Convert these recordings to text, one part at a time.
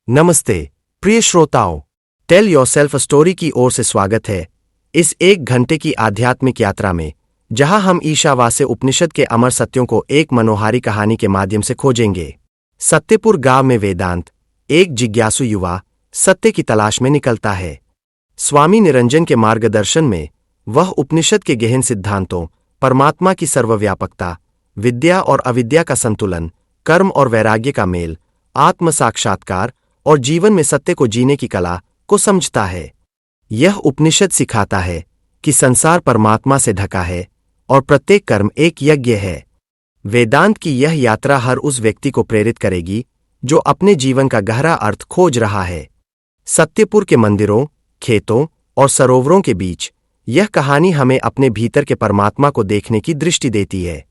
नमस्ते प्रिय श्रोताओं, टेल योरसेल्फ अ स्टोरी की ओर से स्वागत है इस 1 घंटे की आध्यात्मिक यात्रा में, जहां हम ईशावास्य उपनिषद के अमर सत्यों को एक मनोहारी कहानी के माध्यम से खोजेंगे। सत्यपुर गांव में वेदांत, एक जिज्ञासु युवा, सत्य की तलाश में निकलता है। स्वामी निरंजन के मार्गदर्शन में वह उपनिषद के गहन सिद्धांतों, परमात्मा की सर्वव्यापकता, विद्या और अविद्या का संतुलन, कर्म और वैराग्य का मेल, आत्म साक्षात्कार और जीवन में सत्य को जीने की कला को समझता है। यह उपनिषद सिखाता है कि संसार परमात्मा से ढका है और प्रत्येक कर्म एक यज्ञ है। वेदांत की यह यात्रा हर उस व्यक्ति को प्रेरित करेगी जो अपने जीवन का गहरा अर्थ खोज रहा है। सत्यपुर के मंदिरों, खेतों और सरोवरों के बीच यह कहानी हमें अपने भीतर के परमात्मा को देखने की दृष्टि देती है।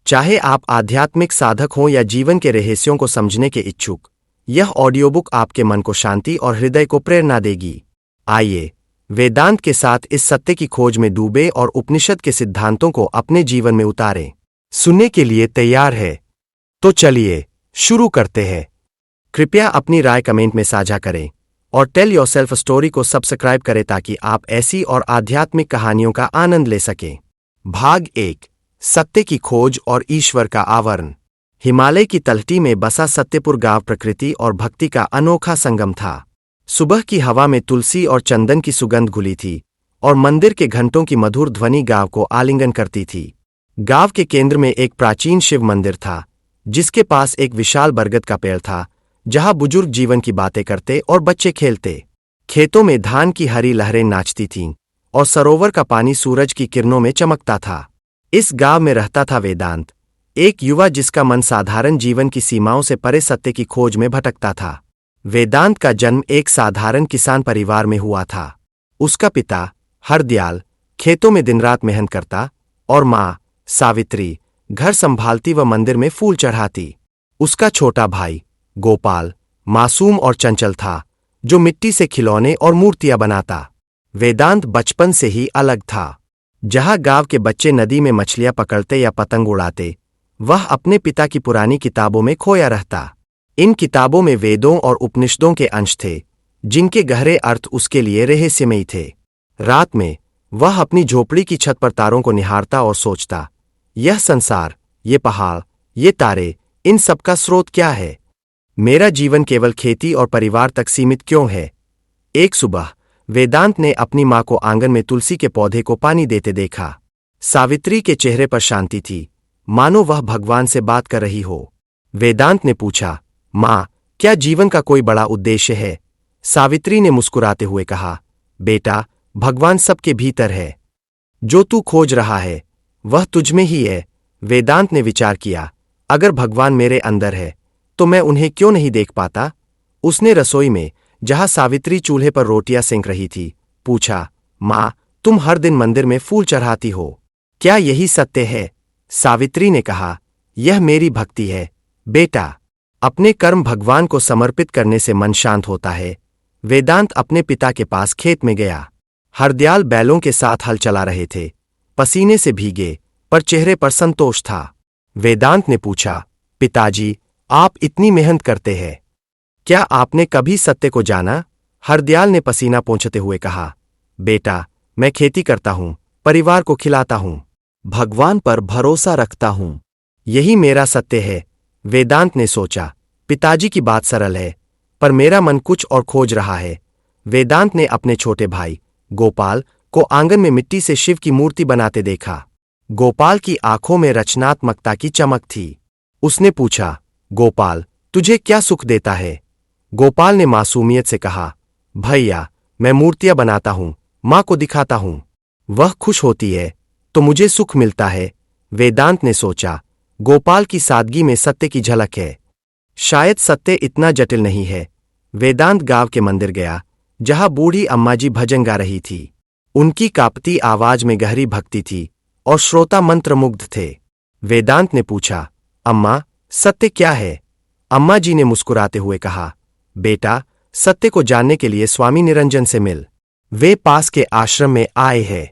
चाहे आप आध्यात्मिक साधक हों या जीवन के रहस्यों को समझने के इच्छुक, यह ऑडियोबुक आपके मन को शांति और हृदय को प्रेरणा देगी। आइए वेदांत के साथ इस सत्य की खोज में डूबे और उपनिषद के सिद्धांतों को अपने जीवन में उतारें। सुनने के लिए तैयार है? तो चलिए शुरू करते हैं। कृपया अपनी राय कमेंट में साझा करें और टेल योरसेल्फ स्टोरी को सब्सक्राइब करें ताकि आप ऐसी और आध्यात्मिक कहानियों का आनंद ले सकें। भाग 1, सत्य की खोज और ईश्वर का आवरण। हिमालय की तलहटी में बसा सत्यपुर गांव प्रकृति और भक्ति का अनोखा संगम था। सुबह की हवा में तुलसी और चंदन की सुगंध घुली थी और मंदिर के घंटों की मधुर ध्वनि गांव को आलिंगन करती थी। गांव के केंद्र में एक प्राचीन शिव मंदिर था, जिसके पास एक विशाल बरगद का पेड़ था, जहां बुजुर्ग जीवन की बातें करते और बच्चे खेलते। खेतों में धान की हरी लहरें नाचती थीं और सरोवर का पानी सूरज की किरणों में चमकता था। इस गांव में रहता था वेदांत, एक युवा जिसका मन साधारण जीवन की सीमाओं से परे सत्य की खोज में भटकता था। वेदांत का जन्म एक साधारण किसान परिवार में हुआ था। उसका पिता हरदयाल खेतों में दिन रात मेहनत करता और माँ सावित्री घर संभालती व मंदिर में फूल चढ़ाती। उसका छोटा भाई गोपाल मासूम और चंचल था, जो मिट्टी से खिलौने और मूर्तियां बनाता। वेदांत बचपन से ही अलग था। जहां गांव के बच्चे नदी में मछलियां पकड़ते या पतंग उड़ाते, वह अपने पिता की पुरानी किताबों में खोया रहता। इन किताबों में वेदों और उपनिषदों के अंश थे, जिनके गहरे अर्थ उसके लिए रहस्यमयी थे। रात में वह अपनी झोपड़ी की छत पर तारों को निहारता और सोचता, यह संसार, ये पहाड़, ये तारे, इन सब का स्रोत क्या है? मेरा जीवन केवल खेती और परिवार तक सीमित क्यों है? एक सुबह वेदांत ने अपनी मां को आंगन में तुलसी के पौधे को पानी देते देखा। सावित्री के चेहरे पर शांति थी, मानो वह भगवान से बात कर रही हो। वेदांत ने पूछा, मां, क्या जीवन का कोई बड़ा उद्देश्य है? सावित्री ने मुस्कुराते हुए कहा, बेटा, भगवान सबके भीतर है। जो तू खोज रहा है वह तुझमें ही है। वेदांत ने विचार किया, अगर भगवान मेरे अंदर है तो मैं उन्हें क्यों नहीं देख पाता? उसने रसोई में, जहां सावित्री चूल्हे पर रोटियां सेंक रही थी, पूछा, मां, तुम हर दिन मंदिर में फूल चढ़ाती हो, क्या यही सत्य है? सावित्री ने कहा, यह मेरी भक्ति है बेटा। अपने कर्म भगवान को समर्पित करने से मन शांत होता है। वेदांत अपने पिता के पास खेत में गया। हरदयाल बैलों के साथ हल चला रहे थे, पसीने से भीगे पर चेहरे पर संतोष था। वेदांत ने पूछा, पिताजी, आप इतनी मेहनत करते हैं, क्या आपने कभी सत्य को जाना? हरदयाल ने पसीना पोंछते हुए कहा, बेटा, मैं खेती करता हूं, परिवार को खिलाता हूं, भगवान पर भरोसा रखता हूं, यही मेरा सत्य है। वेदांत ने सोचा, पिताजी की बात सरल है, पर मेरा मन कुछ और खोज रहा है। वेदांत ने अपने छोटे भाई गोपाल को आंगन में मिट्टी से शिव की मूर्ति बनाते देखा। गोपाल की आंखों में रचनात्मकता की चमक थी। उसने पूछा, गोपाल, तुझे क्या सुख देता है? गोपाल ने मासूमियत से कहा, भैया, मैं मूर्तियां बनाता हूं, मां को दिखाता हूं, वह खुश होती है तो मुझे सुख मिलता है। वेदांत ने सोचा, गोपाल की सादगी में सत्य की झलक है, शायद सत्य इतना जटिल नहीं है। वेदांत गांव के मंदिर गया, जहां बूढ़ी अम्मा जी भजन गा रही थी। उनकी कांपती आवाज में गहरी भक्ति थी और श्रोता मंत्रमुग्ध थे। वेदांत ने पूछा, अम्मा, सत्य क्या है? अम्मा जी ने मुस्कुराते हुए कहा, बेटा, सत्य को जानने के लिए स्वामी निरंजन से मिल। वे पास के आश्रम में आए हैं।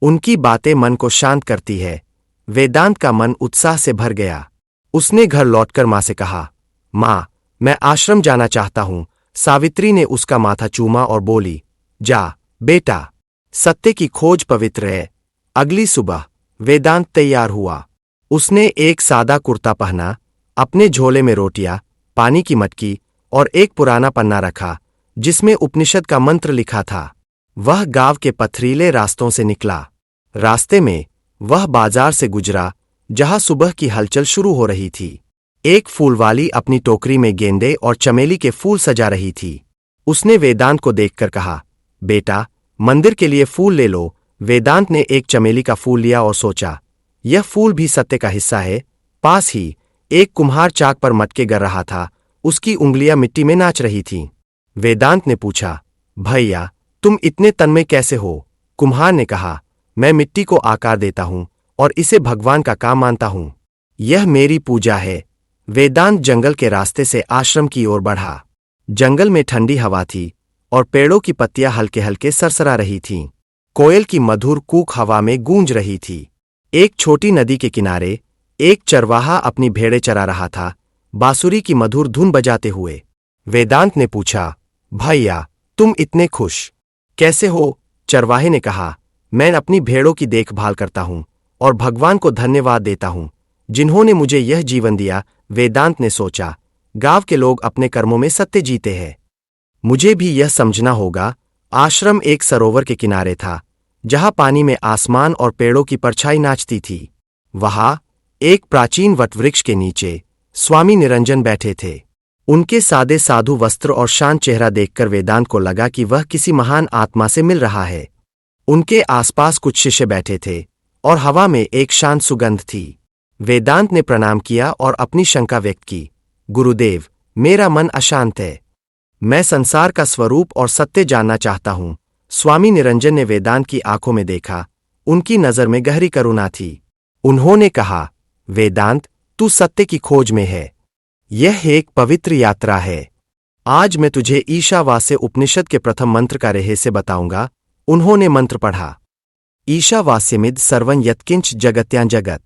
उनकी बातें मन को शांत करती है। वेदांत का मन उत्साह से भर गया। उसने घर लौटकर मां से कहा, मां, मैं आश्रम जाना चाहता हूं, सावित्री ने उसका माथा चूमा और बोली, जा बेटा, सत्य की खोज पवित्र है। अगली सुबह वेदांत तैयार हुआ। उसने एक सादा कुर्ता पहना, अपने झोले में रोटियां, पानी की मटकी और एक पुराना पन्ना रखा जिसमें उपनिषद का मंत्र लिखा था। वह गांव के पथरीले रास्तों से निकला। रास्ते में वह बाजार से गुजरा जहां सुबह की हलचल शुरू हो रही थी। एक फूलवाली अपनी टोकरी में गेंदे और चमेली के फूल सजा रही थी। उसने वेदांत को देखकर कहा, बेटा, मंदिर के लिए फूल ले लो। वेदांत ने एक चमेली का फूल लिया और सोचा, यह फूल भी सत्य का हिस्सा है। पास ही एक कुम्हार चाक पर मटके गर रहा था, उसकी उंगलियां मिट्टी में नाच रही थीं। वेदांत ने पूछा, भैया, तुम इतने तन्मय कैसे हो? कुम्हार ने कहा, मैं मिट्टी को आकार देता हूं और इसे भगवान का काम मानता हूं। यह मेरी पूजा है। वेदांत जंगल के रास्ते से आश्रम की ओर बढ़ा। जंगल में ठंडी हवा थी और पेड़ों की पत्तियां हल्के हल्के सरसरा रही थीं। कोयल की मधुर कूक हवा में गूंज रही थी। एक छोटी नदी के किनारे एक चरवाहा अपनी भेड़ें चरा रहा था, बांसुरी की मधुर धुन बजाते हुए। वेदांत ने पूछा, भैया, तुम इतने खुश कैसे हो? चरवाहे ने कहा, मैं अपनी भेड़ों की देखभाल करता हूं और भगवान को धन्यवाद देता हूं जिन्होंने मुझे यह जीवन दिया। वेदांत ने सोचा, गांव के लोग अपने कर्मों में सत्य जीते हैं, मुझे भी यह समझना होगा। आश्रम एक सरोवर के किनारे था जहां पानी में आसमान और पेड़ों की परछाई नाचती थी। वहां एक प्राचीन वटवृक्ष के नीचे स्वामी निरंजन बैठे थे। उनके सादे साधु वस्त्र और शांत चेहरा देखकर वेदांत को लगा कि वह किसी महान आत्मा से मिल रहा है। उनके आसपास कुछ शिष्य बैठे थे और हवा में एक शांत सुगंध थी। वेदांत ने प्रणाम किया और अपनी शंका व्यक्त की, गुरुदेव, मेरा मन अशांत है। मैं संसार का स्वरूप और सत्य जानना चाहता हूं। स्वामी निरंजन ने वेदांत की आंखों में देखा। उनकी नजर में गहरी करुणा थी। उन्होंने कहा, वेदांत, तू सत्य की खोज में है। यह एक पवित्र यात्रा है। आज मैं तुझे ईशावास्य उपनिषद के प्रथम मंत्र का रहस्य बताऊंगा। उन्होंने मंत्र पढ़ा, ईशावास्यमिद सर्वं यत्किंच जगत्यां जगत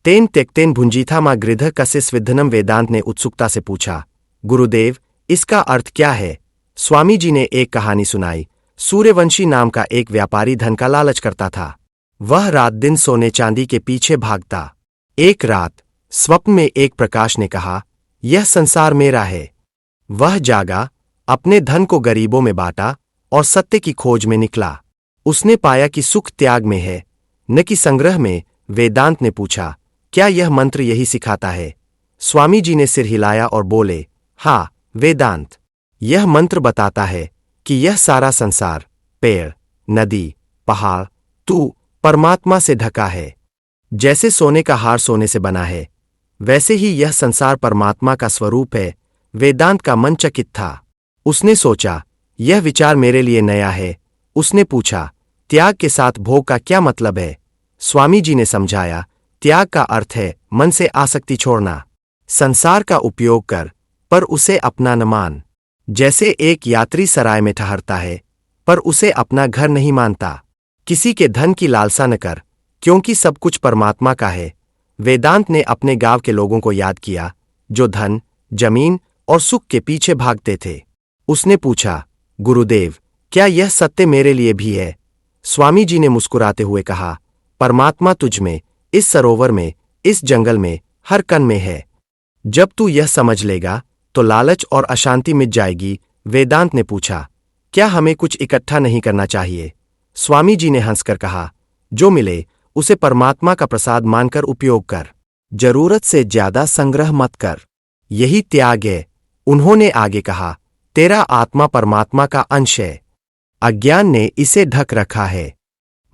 तेन त्यक्तेन भुंजीथा मा गृध कस्य स्विद्धनम। वेदांत ने उत्सुकता से पूछा, गुरुदेव, इसका अर्थ क्या है? स्वामी जी ने एक कहानी सुनाई। सूर्यवंशी नाम का एक व्यापारी धन का लालच करता था। वह रात दिन सोने चांदी के पीछे भागता। एक रात स्वप्न में एक प्रकाश ने कहा, यह संसार मेरा है। वह जागा, अपने धन को गरीबों में बांटा और सत्य की खोज में निकला। उसने पाया कि सुख त्याग में है, न कि संग्रह में। वेदांत ने पूछा, क्या यह मंत्र यही सिखाता है? स्वामी जी ने सिर हिलाया और बोले, हाँ वेदांत, यह मंत्र बताता है कि यह सारा संसार पेड़, नदी, पहाड़, तू परमात्मा से ढका है। जैसे सोने का हार सोने से बना है, वैसे ही यह संसार परमात्मा का स्वरूप है। वेदांत का मन चकित था। उसने सोचा, यह विचार मेरे लिए नया है। उसने पूछा, त्याग के साथ भोग का क्या मतलब है? स्वामी जी ने समझाया, त्याग का अर्थ है मन से आसक्ति छोड़ना। संसार का उपयोग कर, पर उसे अपना न मान। जैसे एक यात्री सराय में ठहरता है, पर उसे अपना घर नहीं मानता। किसी के धन की लालसा न कर, क्योंकि सब कुछ परमात्मा का है। वेदांत ने अपने गांव के लोगों को याद किया, जो धन, जमीन और सुख के पीछे भागते थे। उसने पूछा, गुरुदेव, क्या यह सत्य मेरे लिए भी है? स्वामी जी ने मुस्कुराते हुए कहा, परमात्मा तुझ में, इस सरोवर में, इस जंगल में, हर कण में है। जब तू यह समझ लेगा तो लालच और अशांति मिट जाएगी। वेदांत ने पूछा, क्या हमें कुछ इकट्ठा नहीं करना चाहिए? स्वामी जी ने हंसकर कहा, जो मिले उसे परमात्मा का प्रसाद मानकर उपयोग कर। जरूरत से ज्यादा संग्रह मत कर। यही त्याग है। उन्होंने आगे कहा, तेरा आत्मा परमात्मा का अंश है। अज्ञान ने इसे ढक रखा है।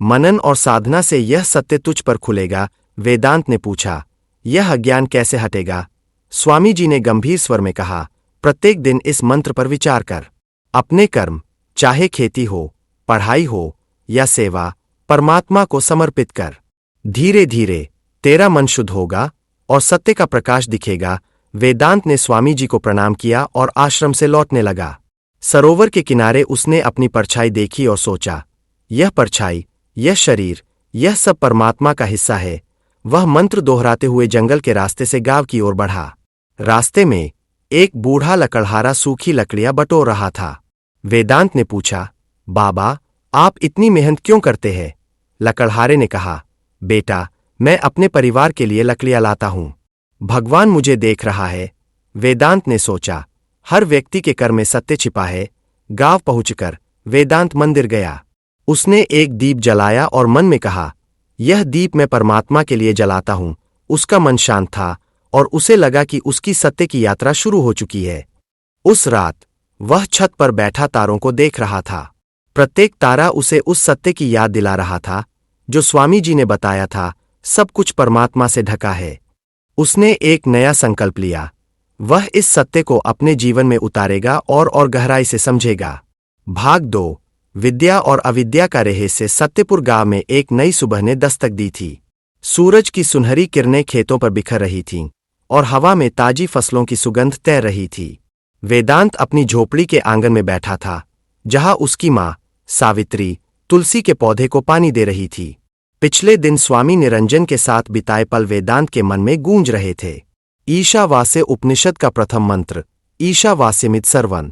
मनन और साधना से यह सत्य तुझ पर खुलेगा। वेदांत ने पूछा, यह अज्ञान कैसे हटेगा? स्वामी जी ने गंभीर स्वर में कहा, प्रत्येक दिन इस मंत्र पर विचार कर। अपने कर्म, चाहे खेती हो, पढ़ाई हो या सेवा, परमात्मा को समर्पित कर। धीरे धीरे तेरा मन शुद्ध होगा और सत्य का प्रकाश दिखेगा। वेदांत ने स्वामी जी को प्रणाम किया और आश्रम से लौटने लगा। सरोवर के किनारे उसने अपनी परछाई देखी और सोचा, यह परछाई, यह शरीर, यह सब परमात्मा का हिस्सा है। वह मंत्र दोहराते हुए जंगल के रास्ते से गांव की ओर बढ़ा। रास्ते में एक बूढ़ा लकड़हारा सूखी लकड़ियां बटोर रहा था। वेदांत ने पूछा, बाबा, आप इतनी मेहनत क्यों करते हैं? लकड़हारे ने कहा, बेटा, मैं अपने परिवार के लिए लकड़ियां लाता हूं। भगवान मुझे देख रहा है। वेदांत ने सोचा, हर व्यक्ति के कर में सत्य छिपा है। गांव पहुंचकर वेदांत मंदिर गया। उसने एक दीप जलाया और मन में कहा, यह दीप मैं परमात्मा के लिए जलाता हूं। उसका मन शांत था और उसे लगा कि उसकी सत्य की यात्रा शुरू हो चुकी है। उस रात वह छत पर बैठा तारों को देख रहा था। प्रत्येक तारा उसे उस सत्य की याद दिला रहा था जो स्वामी जी ने बताया था, सब कुछ परमात्मा से ढका है। उसने एक नया संकल्प लिया। वह इस सत्य को अपने जीवन में उतारेगा और गहराई से समझेगा। भाग 2। विद्या और अविद्या का रहस्य। सत्यपुर गांव में एक नई सुबह ने दस्तक दी थी। सूरज की सुनहरी किरणें खेतों पर बिखर रही थीं और हवा में ताजी फसलों की सुगंध तैर रही थी। वेदांत अपनी झोपड़ी के आंगन में बैठा था, जहां उसकी मां सावित्री तुलसी के पौधे को पानी दे रही थी। पिछले दिन स्वामी निरंजन के साथ बिताए पल वेदांत के मन में गूंज रहे थे। ईशावास्य उपनिषद का प्रथम मंत्र, ईशावास्यमिद सर्वं,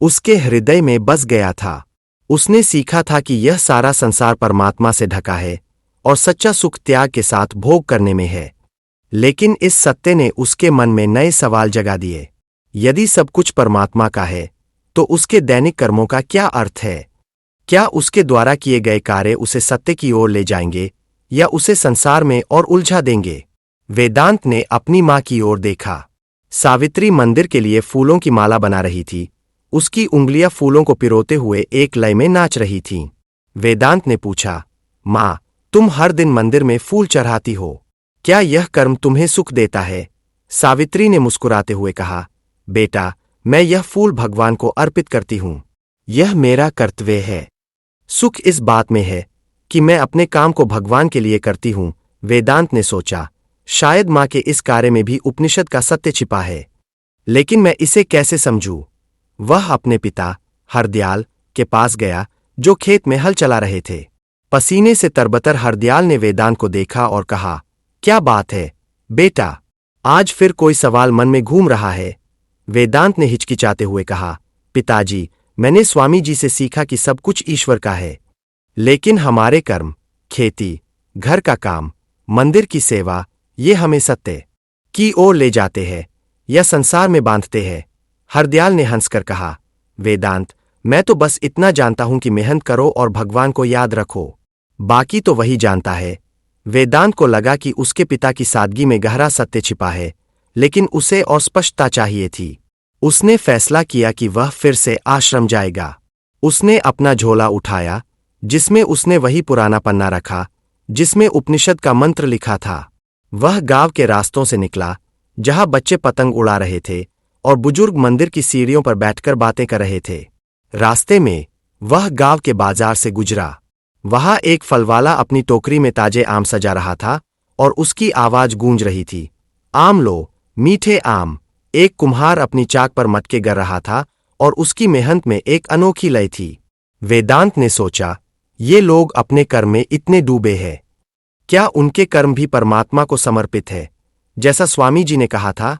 उसके हृदय में बस गया था। उसने सीखा था कि यह सारा संसार परमात्मा से ढका है और सच्चा सुख त्याग के साथ भोग करने में है। लेकिन इस सत्य ने उसके मन में नए सवाल जगा दिए। यदि सब कुछ परमात्मा का है, तो उसके दैनिक कर्मों का क्या अर्थ है? क्या उसके द्वारा किए गए कार्य उसे सत्य की ओर ले जाएंगे या उसे संसार में और उलझा देंगे? वेदांत ने अपनी मां की ओर देखा। सावित्री मंदिर के लिए फूलों की माला बना रही थी। उसकी उंगलियां फूलों को पिरोते हुए एक लय में नाच रही थीं। वेदांत ने पूछा, मां, तुम हर दिन मंदिर में फूल चढ़ाती हो, क्या यह कर्म तुम्हें सुख देता है? सावित्री ने मुस्कुराते हुए कहा, बेटा, मैं यह फूल भगवान को अर्पित करती हूं। यह मेरा कर्तव्य है। सुख इस बात में है कि मैं अपने काम को भगवान के लिए करती हूं। वेदांत ने सोचा, शायद मां के इस कार्य में भी उपनिषद का सत्य छिपा है, लेकिन मैं इसे कैसे समझूं? वह अपने पिता हरदयाल के पास गया, जो खेत में हल चला रहे थे। पसीने से तरबतर हरदयाल ने वेदांत को देखा और कहा, क्या बात है बेटा, आज फिर कोई सवाल मन में घूम रहा है? वेदांत ने हिचकिचाते हुए कहा, पिताजी, मैंने स्वामी जी से सीखा कि सब कुछ ईश्वर का है, लेकिन हमारे कर्म, खेती, घर का काम, मंदिर की सेवा, ये हमें सत्य की ओर ले जाते हैं या संसार में बांधते हैं? हरदयाल ने हंसकर कहा, वेदांत, मैं तो बस इतना जानता हूं कि मेहनत करो और भगवान को याद रखो, बाकी तो वही जानता है। वेदांत को लगा कि उसके पिता की सादगी में गहरा सत्य छिपा है, लेकिन उसे और स्पष्टता चाहिए थी। उसने फैसला किया कि वह फिर से आश्रम जाएगा। उसने अपना झोला उठाया, जिसमें उसने वही पुराना पन्ना रखा जिसमें उपनिषद का मंत्र लिखा था। वह गांव के रास्तों से निकला, जहां बच्चे पतंग उड़ा रहे थे और बुजुर्ग मंदिर की सीढ़ियों पर बैठकर बातें कर रहे थे। रास्ते में वह गांव के बाजार से गुजरा। वहां एक फलवाला अपनी टोकरी में ताजे आम सजा रहा था और उसकी आवाज गूंज रही थी, आम लो, मीठे आम। एक कुम्हार अपनी चाक पर मटके गर रहा था और उसकी मेहनत में एक अनोखी लय थी। वेदांत ने सोचा, ये लोग अपने कर्म में इतने डूबे हैं, क्या उनके कर्म भी परमात्मा को समर्पित है, जैसा स्वामी जी ने कहा था?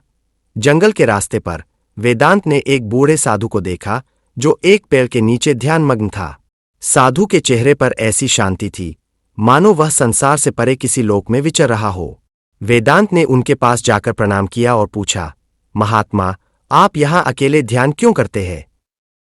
जंगल के रास्ते पर वेदांत ने एक बूढ़े साधु को देखा, जो एक पेड़ के नीचे ध्यानमग्न था। साधु के चेहरे पर ऐसी शांति थी, मानो वह संसार से परे किसी लोक में विचर रहा हो। वेदांत ने उनके पास जाकर प्रणाम किया और पूछा, महात्मा, आप यहां अकेले ध्यान क्यों करते हैं?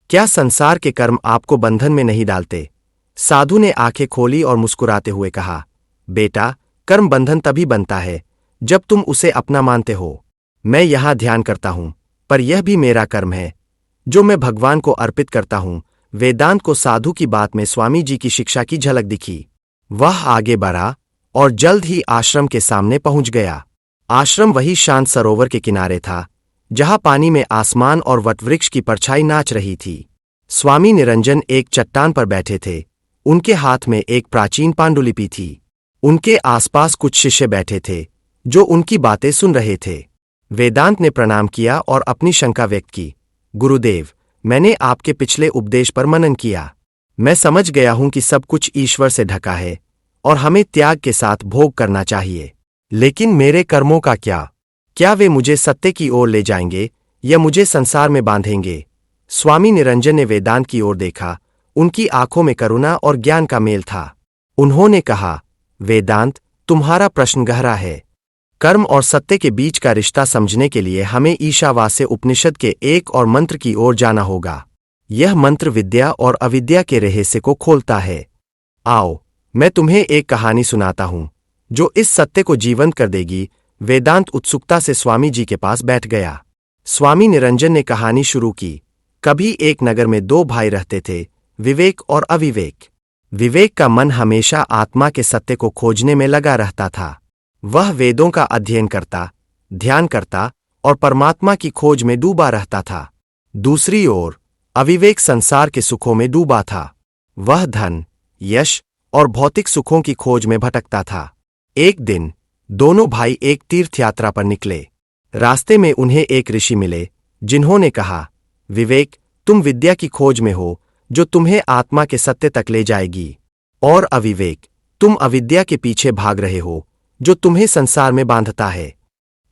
क्या संसार के कर्म आपको बंधन में नहीं डालते? साधु ने आंखें खोली और मुस्कुराते हुए कहा, बेटा, कर्म बंधन तभी बनता है जब तुम उसे अपना मानते हो। मैं यहां ध्यान करता हूं, पर यह भी मेरा कर्म है जो मैं भगवान को अर्पित करता हूं। वेदांत को साधु की बात में स्वामी जी की शिक्षा की झलक दिखी। वह आगे बढ़ा और जल्द ही आश्रम के सामने पहुंच गया। आश्रम वही शांत सरोवर के किनारे था, जहां पानी में आसमान और वटवृक्ष की परछाई नाच रही थी। स्वामी निरंजन एक चट्टान पर बैठे थे। उनके हाथ में एक प्राचीन पांडुलिपि थी। उनके आसपास कुछ शिष्य बैठे थे, जो उनकी बातें सुन रहे थे। वेदांत ने प्रणाम किया और अपनी शंका व्यक्त की, गुरुदेव, मैंने आपके पिछले उपदेश पर मनन किया। मैं समझ गया हूं कि सब कुछ ईश्वर से ढका है और हमें त्याग के साथ भोग करना चाहिए। लेकिन मेरे कर्मों का क्या वे मुझे सत्य की ओर ले जाएंगे या मुझे संसार में बांधेंगे। स्वामी निरंजन ने वेदांत की ओर देखा। उनकी आंखों में करुणा और ज्ञान का मेल था। उन्होंने कहा, वेदांत, तुम्हारा प्रश्न गहरा है। कर्म और सत्य के बीच का रिश्ता समझने के लिए हमें ईशावास्य उपनिषद के एक और मंत्र की ओर जाना होगा। यह मंत्र विद्या और अविद्या के रहस्य को खोलता है। आओ, मैं तुम्हें एक कहानी सुनाता हूं जो इस सत्य को जीवंत कर देगी। वेदांत उत्सुकता से स्वामी जी के पास बैठ गया। स्वामी निरंजन ने कहानी शुरू की। कभी एक नगर में दो भाई रहते थे, विवेक और अविवेक। विवेक का मन हमेशा आत्मा के सत्य को खोजने में लगा रहता था। वह वेदों का अध्ययन करता, ध्यान करता और परमात्मा की खोज में डूबा रहता था। दूसरी ओर अविवेक संसार के सुखों में डूबा था। वह धन, यश और भौतिक सुखों की खोज में भटकता था। एक दिन दोनों भाई एक तीर्थ यात्रा पर निकले। रास्ते में उन्हें एक ऋषि मिले, जिन्होंने कहा, विवेक, तुम विद्या की खोज में हो जो तुम्हें आत्मा के सत्य तक ले जाएगी, और अविवेक, तुम अविद्या के पीछे भाग रहे हो जो तुम्हें संसार में बांधता है।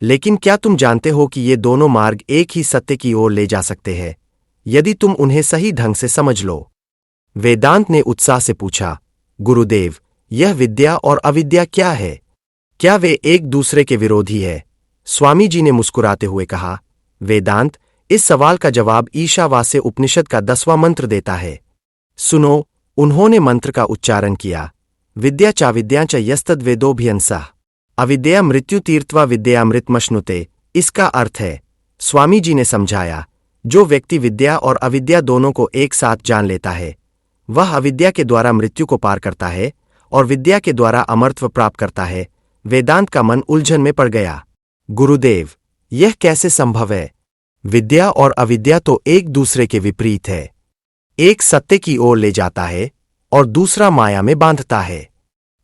लेकिन क्या तुम जानते हो कि ये दोनों मार्ग एक ही सत्य की ओर ले जा सकते हैं, यदि तुम उन्हें सही ढंग से समझ लो? वेदांत ने उत्साह से पूछा, गुरुदेव, यह विद्या और अविद्या क्या है? क्या वे एक दूसरे के विरोधी है? स्वामी जी ने मुस्कुराते हुए कहा, वेदांत, इस सवाल का जवाब ईशावास्य उपनिषद का 10वां मंत्र देता है। सुनो। उन्होंने मंत्र का उच्चारण किया। विद्या चाविद्या च यस्तद्वेदोऽभिहंसः अविद्या मृत्यु तीर्थवा विद्यामृतमश्नुते। इसका अर्थ है, स्वामी जी ने समझाया, जो व्यक्ति विद्या और अविद्या दोनों को एक साथ जान लेता है, वह अविद्या के द्वारा मृत्यु को पार करता है और विद्या के द्वारा अमरत्व प्राप्त करता है। वेदांत का मन उलझन में पड़ गया। गुरुदेव, यह कैसे संभव है? विद्या और अविद्या तो एक दूसरे के विपरीत है। एक सत्य की ओर ले जाता है और दूसरा माया में बांधता है।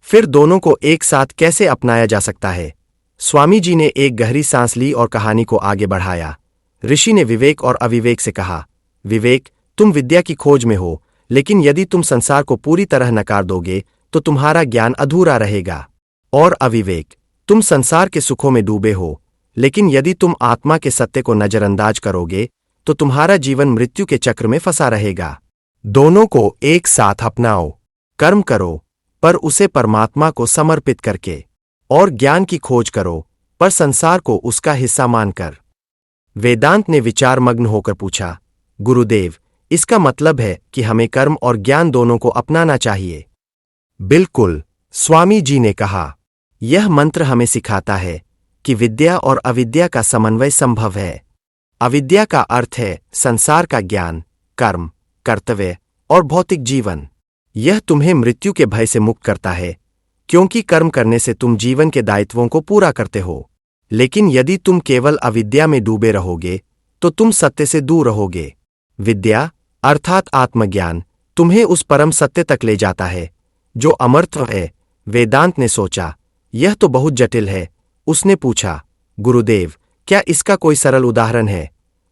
फिर दोनों को एक साथ कैसे अपनाया जा सकता है? स्वामी जी ने एक गहरी सांस ली और कहानी को आगे बढ़ाया। ऋषि ने विवेक और अविवेक से कहा, विवेक, तुम विद्या की खोज में हो, लेकिन यदि तुम संसार को पूरी तरह नकार दोगे तो तुम्हारा ज्ञान अधूरा रहेगा। और अविवेक, तुम संसार के सुखों में डूबे हो, लेकिन यदि तुम आत्मा के सत्य को नजरअंदाज करोगे तो तुम्हारा जीवन मृत्यु के चक्र में फंसा रहेगा। दोनों को एक साथ अपनाओ। कर्म करो, पर उसे परमात्मा को समर्पित करके, और ज्ञान की खोज करो, पर संसार को उसका हिस्सा मानकर। वेदांत ने विचारमग्न होकर पूछा, गुरुदेव, इसका मतलब है कि हमें कर्म और ज्ञान दोनों को अपनाना चाहिए? बिल्कुल, स्वामी जी ने कहा। यह मंत्र हमें सिखाता है कि विद्या और अविद्या का समन्वय संभव है। अविद्या का अर्थ है संसार का ज्ञान, कर्म, कर्तव्य और भौतिक जीवन। यह तुम्हें मृत्यु के भय से मुक्त करता है, क्योंकि कर्म करने से तुम जीवन के दायित्वों को पूरा करते हो। लेकिन यदि तुम केवल अविद्या में डूबे रहोगे तो तुम सत्य से दूर रहोगे। विद्या अर्थात आत्मज्ञान तुम्हें उस परम सत्य तक ले जाता है जो अमरत्व है। वेदांत ने सोचा, यह तो बहुत जटिल है। उसने पूछा, गुरुदेव, क्या इसका कोई सरल उदाहरण है?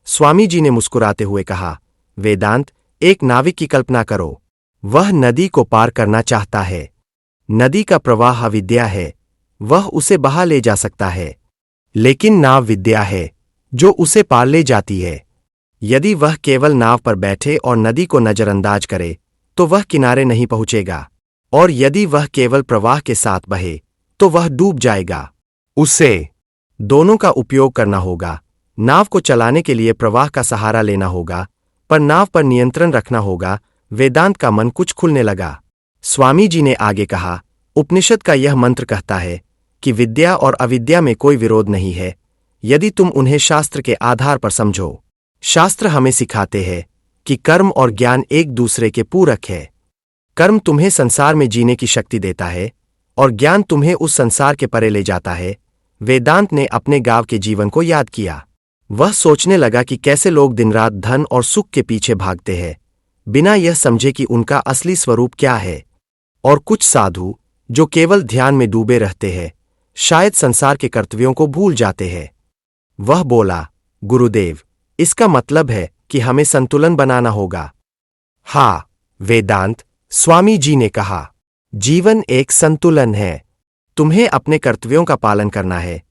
स्वामी जी ने मुस्कुराते हुए कहा, वेदांत, एक नाविक की कल्पना करो। वह नदी को पार करना चाहता है। नदी का प्रवाह अविद्या है, वह उसे बहा ले जा सकता है। लेकिन नाव विद्या है जो उसे पार ले जाती है। यदि वह केवल नाव पर बैठे और नदी को नजरअंदाज करे तो वह किनारे नहीं पहुंचेगा, और यदि वह केवल प्रवाह के साथ बहे तो वह डूब जाएगा। उसे दोनों का उपयोग करना होगा। नाव को चलाने के लिए प्रवाह का सहारा लेना होगा, पर नाव पर नियंत्रण रखना होगा। वेदांत का मन कुछ खुलने लगा। स्वामी जी ने आगे कहा, उपनिषद का यह मंत्र कहता है कि विद्या और अविद्या में कोई विरोध नहीं है, यदि तुम उन्हें शास्त्र के आधार पर समझो। शास्त्र हमें सिखाते हैं कि कर्म और ज्ञान एक दूसरे के पूरक है। कर्म तुम्हें संसार में जीने की शक्ति देता है और ज्ञान तुम्हें उस संसार के परे ले जाता है। वेदांत ने अपने गांव के जीवन को याद किया। वह सोचने लगा कि कैसे लोग दिन रात धन और सुख के पीछे भागते हैं, बिना यह समझे कि उनका असली स्वरूप क्या है। और कुछ साधु जो केवल ध्यान में डूबे रहते हैं, शायद संसार के कर्तव्यों को भूल जाते हैं। वह बोला, गुरुदेव, इसका मतलब है कि हमें संतुलन बनाना होगा। हाँ वेदांत, स्वामी जी ने कहा, जीवन एक संतुलन है। तुम्हें अपने कर्तव्यों का पालन करना है,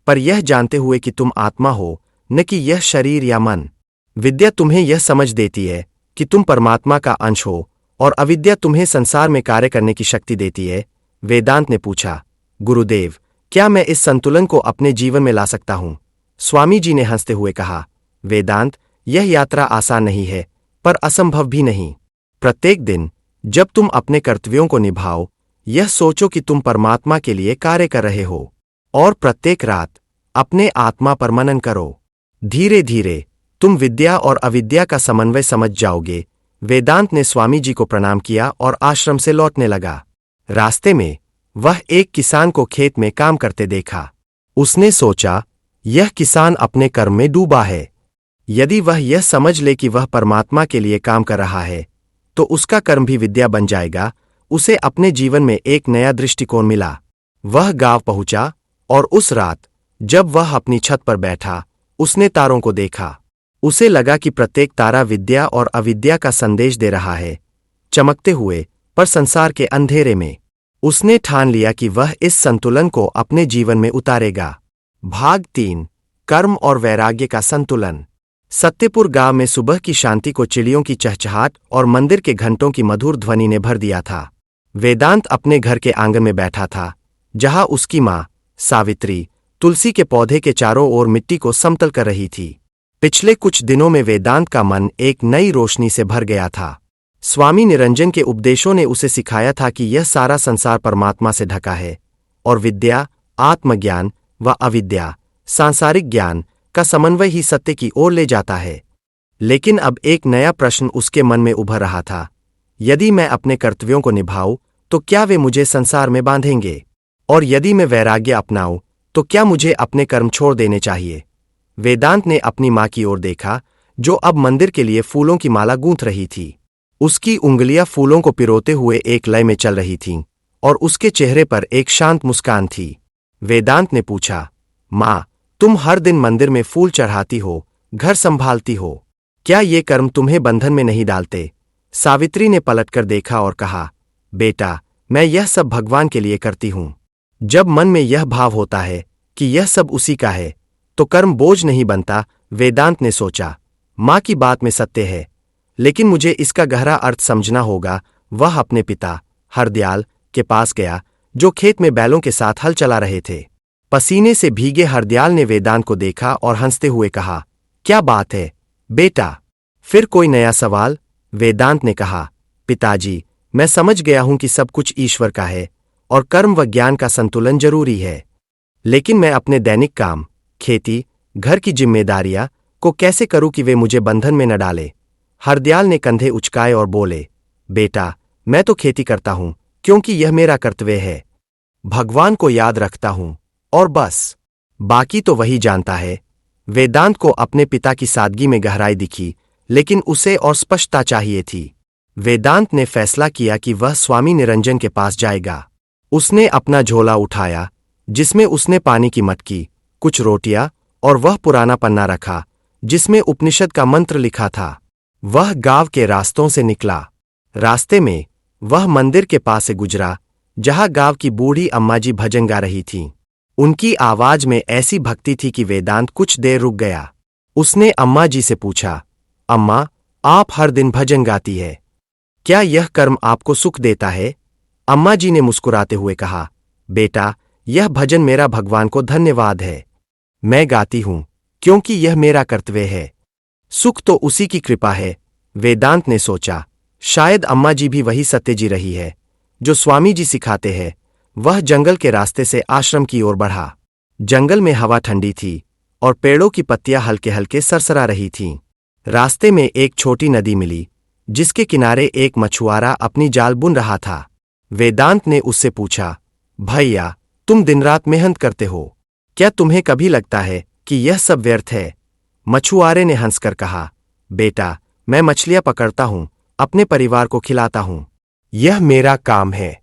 पर यह जानते हुए कि तुम आत्मा हो, न कि यह शरीर या मन। विद्या तुम्हें यह समझ देती है कि तुम परमात्मा का अंश हो, और अविद्या तुम्हें संसार में कार्य करने की शक्ति देती है। वेदांत ने पूछा, गुरुदेव, क्या मैं इस संतुलन को अपने जीवन में ला सकता हूं? स्वामी जी ने हंसते हुए कहा, वेदांत, यह यात्रा आसान नहीं है, पर असंभव भी नहीं। प्रत्येक दिन जब तुम अपने कर्तव्यों को निभाओ, यह सोचो कि तुम परमात्मा के लिए कार्य कर रहे हो, और प्रत्येक रात अपने आत्मा पर मनन करो। धीरे धीरे तुम विद्या और अविद्या का समन्वय समझ जाओगे। वेदांत ने स्वामी जी को प्रणाम किया और आश्रम से लौटने लगा। रास्ते में वह एक किसान को खेत में काम करते देखा। उसने सोचा, यह किसान अपने कर्म में डूबा है। यदि वह यह समझ ले कि वह परमात्मा के लिए काम कर रहा है, तो उसका कर्म भी विद्या बन जाएगा। उसे अपने जीवन में एक नया दृष्टिकोण मिला। वह गांव पहुंचा, और उस रात जब वह अपनी छत पर बैठा, उसने तारों को देखा। उसे लगा कि प्रत्येक तारा विद्या और अविद्या का संदेश दे रहा है, चमकते हुए पर संसार के अंधेरे में। उसने ठान लिया कि वह इस संतुलन को अपने जीवन में उतारेगा। भाग 3, कर्म और वैराग्य का संतुलन। सत्यपुर गांव में सुबह की शांति को चिड़ियों की चहचहाट और मंदिर के घंटों की मधुर ध्वनि ने भर दिया था। वेदांत अपने घर के आंगन में बैठा था, जहां उसकी माँ सावित्री तुलसी के पौधे के चारों ओर मिट्टी को समतल कर रही थी। पिछले कुछ दिनों में वेदांत का मन एक नई रोशनी से भर गया था। स्वामी निरंजन के उपदेशों ने उसे सिखाया था कि यह सारा संसार परमात्मा से ढका है, और विद्या, आत्मज्ञान व अविद्या, सांसारिक ज्ञान का समन्वय ही सत्य की ओर ले जाता है। लेकिन अब एक नया प्रश्न उसके मन में उभर रहा था। यदि मैं अपने कर्तव्यों को निभाऊं, तो क्या वे मुझे संसार में बांधेंगे? और यदि मैं वैराग्य अपनाऊं, तो क्या मुझे अपने कर्म छोड़ देने चाहिए? वेदांत ने अपनी माँ की ओर देखा, जो अब मंदिर के लिए फूलों की माला गूंथ रही थी। उसकी उंगलियां फूलों को पिरोते हुए एक लय में चल रही थीं, और उसके चेहरे पर एक शांत मुस्कान थी। वेदांत ने पूछा, माँ, तुम हर दिन मंदिर में फूल चढ़ाती हो, घर संभालती हो, क्या ये कर्म तुम्हें बंधन में नहीं डालते? सावित्री ने पलटकर देखा और कहा, बेटा, मैं यह सब भगवान के लिए करती हूं। जब मन में यह भाव होता है कि यह सब उसी का है, तो कर्म बोझ नहीं बनता। वेदांत ने सोचा, माँ की बात में सत्य है, लेकिन मुझे इसका गहरा अर्थ समझना होगा। वह अपने पिता हरदयाल के पास गया, जो खेत में बैलों के साथ हल चला रहे थे। पसीने से भीगे हरदयाल ने वेदांत को देखा और हंसते हुए कहा, क्या बात है बेटा, फिर कोई नया सवाल? वेदांत ने कहा, पिताजी, मैं समझ गया हूं कि सब कुछ ईश्वर का है, और कर्म व ज्ञान का संतुलन जरूरी है। लेकिन मैं अपने दैनिक काम, खेती, घर की जिम्मेदारियां को कैसे करूं कि वे मुझे बंधन में न डाले? हरदयाल ने कंधे उचकाए और बोले, बेटा, मैं तो खेती करता हूं क्योंकि यह मेरा कर्तव्य है। भगवान को याद रखता हूं, और बस, बाकी तो वही जानता है। वेदांत को अपने पिता की सादगी में गहराई दिखी, लेकिन उसे और स्पष्टता चाहिए थी। वेदांत ने फैसला किया कि वह स्वामी निरंजन के पास जाएगा। उसने अपना झोला उठाया, जिसमें उसने पानी की मटकी, कुछ रोटियां और वह पुराना पन्ना रखा जिसमें उपनिषद का मंत्र लिखा था। वह गांव के रास्तों से निकला। रास्ते में वह मंदिर के पास से गुजरा, जहां गांव की बूढ़ी अम्मा जी भजन गा रही थीं। उनकी आवाज में ऐसी भक्ति थी कि वेदांत कुछ देर रुक गया। उसने अम्मा जी से पूछा, अम्मा, आप हर दिन भजन गाती है, क्या यह कर्म आपको सुख देता है? अम्मा जी ने मुस्कुराते हुए कहा, बेटा, यह भजन मेरा भगवान को धन्यवाद है। मैं गाती हूं क्योंकि यह मेरा कर्तव्य है। सुख तो उसी की कृपा है। वेदांत ने सोचा, शायद अम्मा जी भी वही सत्य जी रही है जो स्वामी जी सिखाते हैं। वह जंगल के रास्ते से आश्रम की ओर बढ़ा। जंगल में हवा ठंडी थी, और पेड़ों की पत्तियां हल्के हल्के सरसरा रही थीं। रास्ते में एक छोटी नदी मिली, जिसके किनारे एक मछुआरा अपनी जाल बुन रहा था। वेदांत ने उससे पूछा, भैया, तुम दिन रात मेहनत करते हो, क्या तुम्हें कभी लगता है कि यह सब व्यर्थ है? मछुआरे ने हंसकर कहा, बेटा, मैं मछलियां पकड़ता हूं, अपने परिवार को खिलाता हूं, यह मेरा काम है।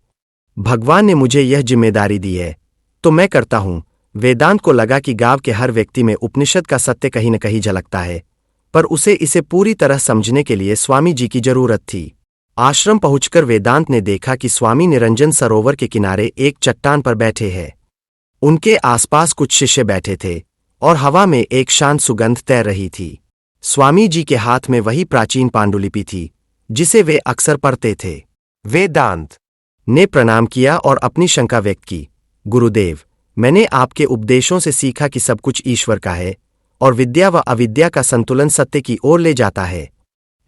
भगवान ने मुझे यह जिम्मेदारी दी है, तो मैं करता हूं। वेदांत को लगा कि गांव के हर व्यक्ति में उपनिषद का सत्य कहीं न कहीं झलकता है, पर उसे इसे पूरी तरह समझने के लिए स्वामी जी की जरूरत थी। आश्रम पहुंचकर वेदांत ने देखा कि स्वामी निरंजन सरोवर के किनारे एक चट्टान पर बैठे हैं। उनके आसपास कुछ शिष्य बैठे थे, और हवा में एक शांत सुगंध तैर रही थी। स्वामी जी के हाथ में वही प्राचीन पांडुलिपि थी जिसे वे अक्सर पढ़ते थे। वेदांत ने प्रणाम किया और अपनी शंका व्यक्त की। गुरुदेव, मैंने आपके उपदेशों से सीखा कि सब कुछ ईश्वर का है और विद्या व अविद्या का संतुलन सत्य की ओर ले जाता है।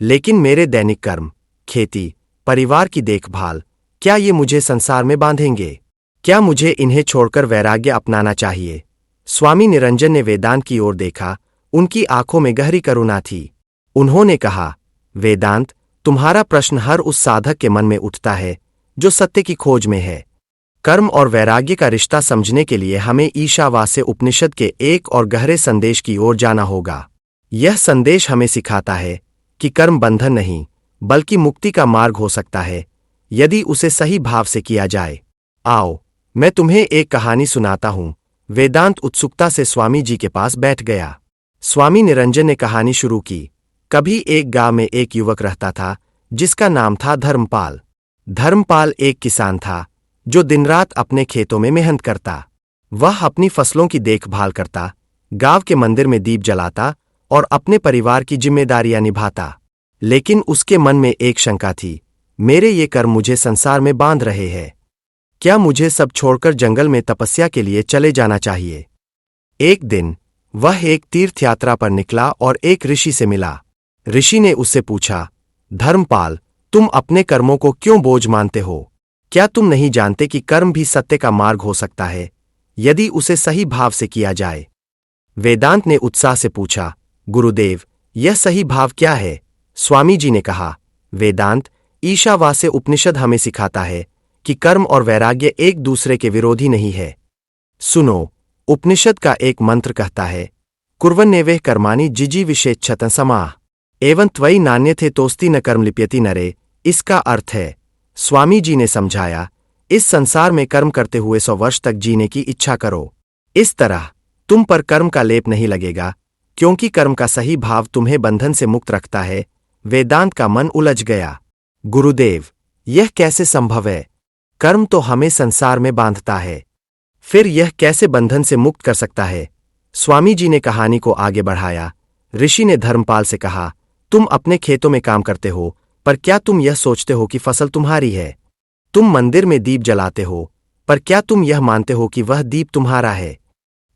लेकिन मेरे दैनिक कर्म, खेती, परिवार की देखभाल, क्या ये मुझे संसार में बांधेंगे? क्या मुझे इन्हें छोड़कर वैराग्य अपनाना चाहिए? स्वामी निरंजन ने वेदांत की ओर देखा। उनकी आंखों में गहरी करुणा थी। उन्होंने कहा, वेदांत, तुम्हारा प्रश्न हर उस साधक के मन में उठता है जो सत्य की खोज में है। कर्म और वैराग्य का रिश्ता समझने के लिए हमें ईशावास्य उपनिषद के एक और गहरे संदेश की ओर जाना होगा। यह संदेश हमें सिखाता है कि कर्म बंधन नहीं बल्कि मुक्ति का मार्ग हो सकता है यदि उसे सही भाव से किया जाए। आओ, मैं तुम्हें एक कहानी सुनाता हूं। वेदांत उत्सुकता से स्वामी जी के पास बैठ गया। स्वामी निरंजन ने कहानी शुरू की। कभी एक गांव में एक युवक रहता था जिसका नाम था धर्मपाल। धर्मपाल एक किसान था जो दिन रात अपने खेतों में मेहनत करता। वह अपनी फसलों की देखभाल करता, गांव के मंदिर में दीप जलाता और अपने परिवार की जिम्मेदारियां निभाता। लेकिन उसके मन में एक शंका थी, मेरे ये कर्म मुझे संसार में बांध रहे हैं। क्या मुझे सब छोड़कर जंगल में तपस्या के लिए चले जाना चाहिए? एक दिन वह एक तीर्थ यात्रा पर निकला और एक ऋषि से मिला। ऋषि ने उससे पूछा, धर्मपाल, तुम अपने कर्मों को क्यों बोझ मानते हो? क्या तुम नहीं जानते कि कर्म भी सत्य का मार्ग हो सकता है यदि उसे सही भाव से किया जाए? वेदांत ने उत्साह से पूछा, गुरुदेव, यह सही भाव क्या है? स्वामी जी ने कहा, वेदांत, ईशावास्य उपनिषद हमें सिखाता है कि कर्म और वैराग्य एक दूसरे के विरोधी नहीं है। सुनो, उपनिषद का एक मंत्र कहता है, कुर्वन्नेवेह कर्माणि जिजीविषेच्छतं समाह एवं त्वयि नान्यथे तोस्ति न कर्म लिप्यति नरे। इसका अर्थ है, स्वामी जी ने समझाया, इस संसार में कर्म करते हुए 100 वर्ष तक जीने की इच्छा करो। इस तरह तुम पर कर्म का लेप नहीं लगेगा, क्योंकि कर्म का सही भाव तुम्हें बंधन से मुक्त रखता है। वेदांत का मन उलझ गया। गुरुदेव, यह कैसे संभव है? कर्म तो हमें संसार में बांधता है, फिर यह कैसे बंधन से मुक्त कर सकता है? स्वामी जी ने कहानी को आगे बढ़ाया। ऋषि ने धर्मपाल से कहा, तुम अपने खेतों में काम करते हो, पर क्या तुम यह सोचते हो कि फसल तुम्हारी है? तुम मंदिर में दीप जलाते हो, पर क्या तुम यह मानते हो कि वह दीप तुम्हारा है?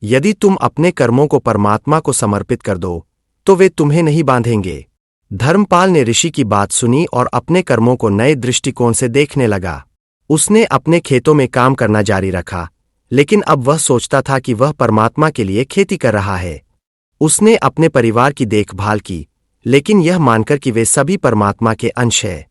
यदि तुम अपने कर्मों को परमात्मा को समर्पित कर दो, तो वे तुम्हें नहीं बांधेंगे। धर्मपाल ने ऋषि की बात सुनी और अपने कर्मों को नए दृष्टिकोण से देखने लगा। उसने अपने खेतों में काम करना जारी रखा, लेकिन अब वह सोचता था कि वह परमात्मा के लिए खेती कर रहा है। उसने अपने परिवार की देखभाल की, लेकिन यह मानकर कि वे सभी परमात्मा के अंश हैं।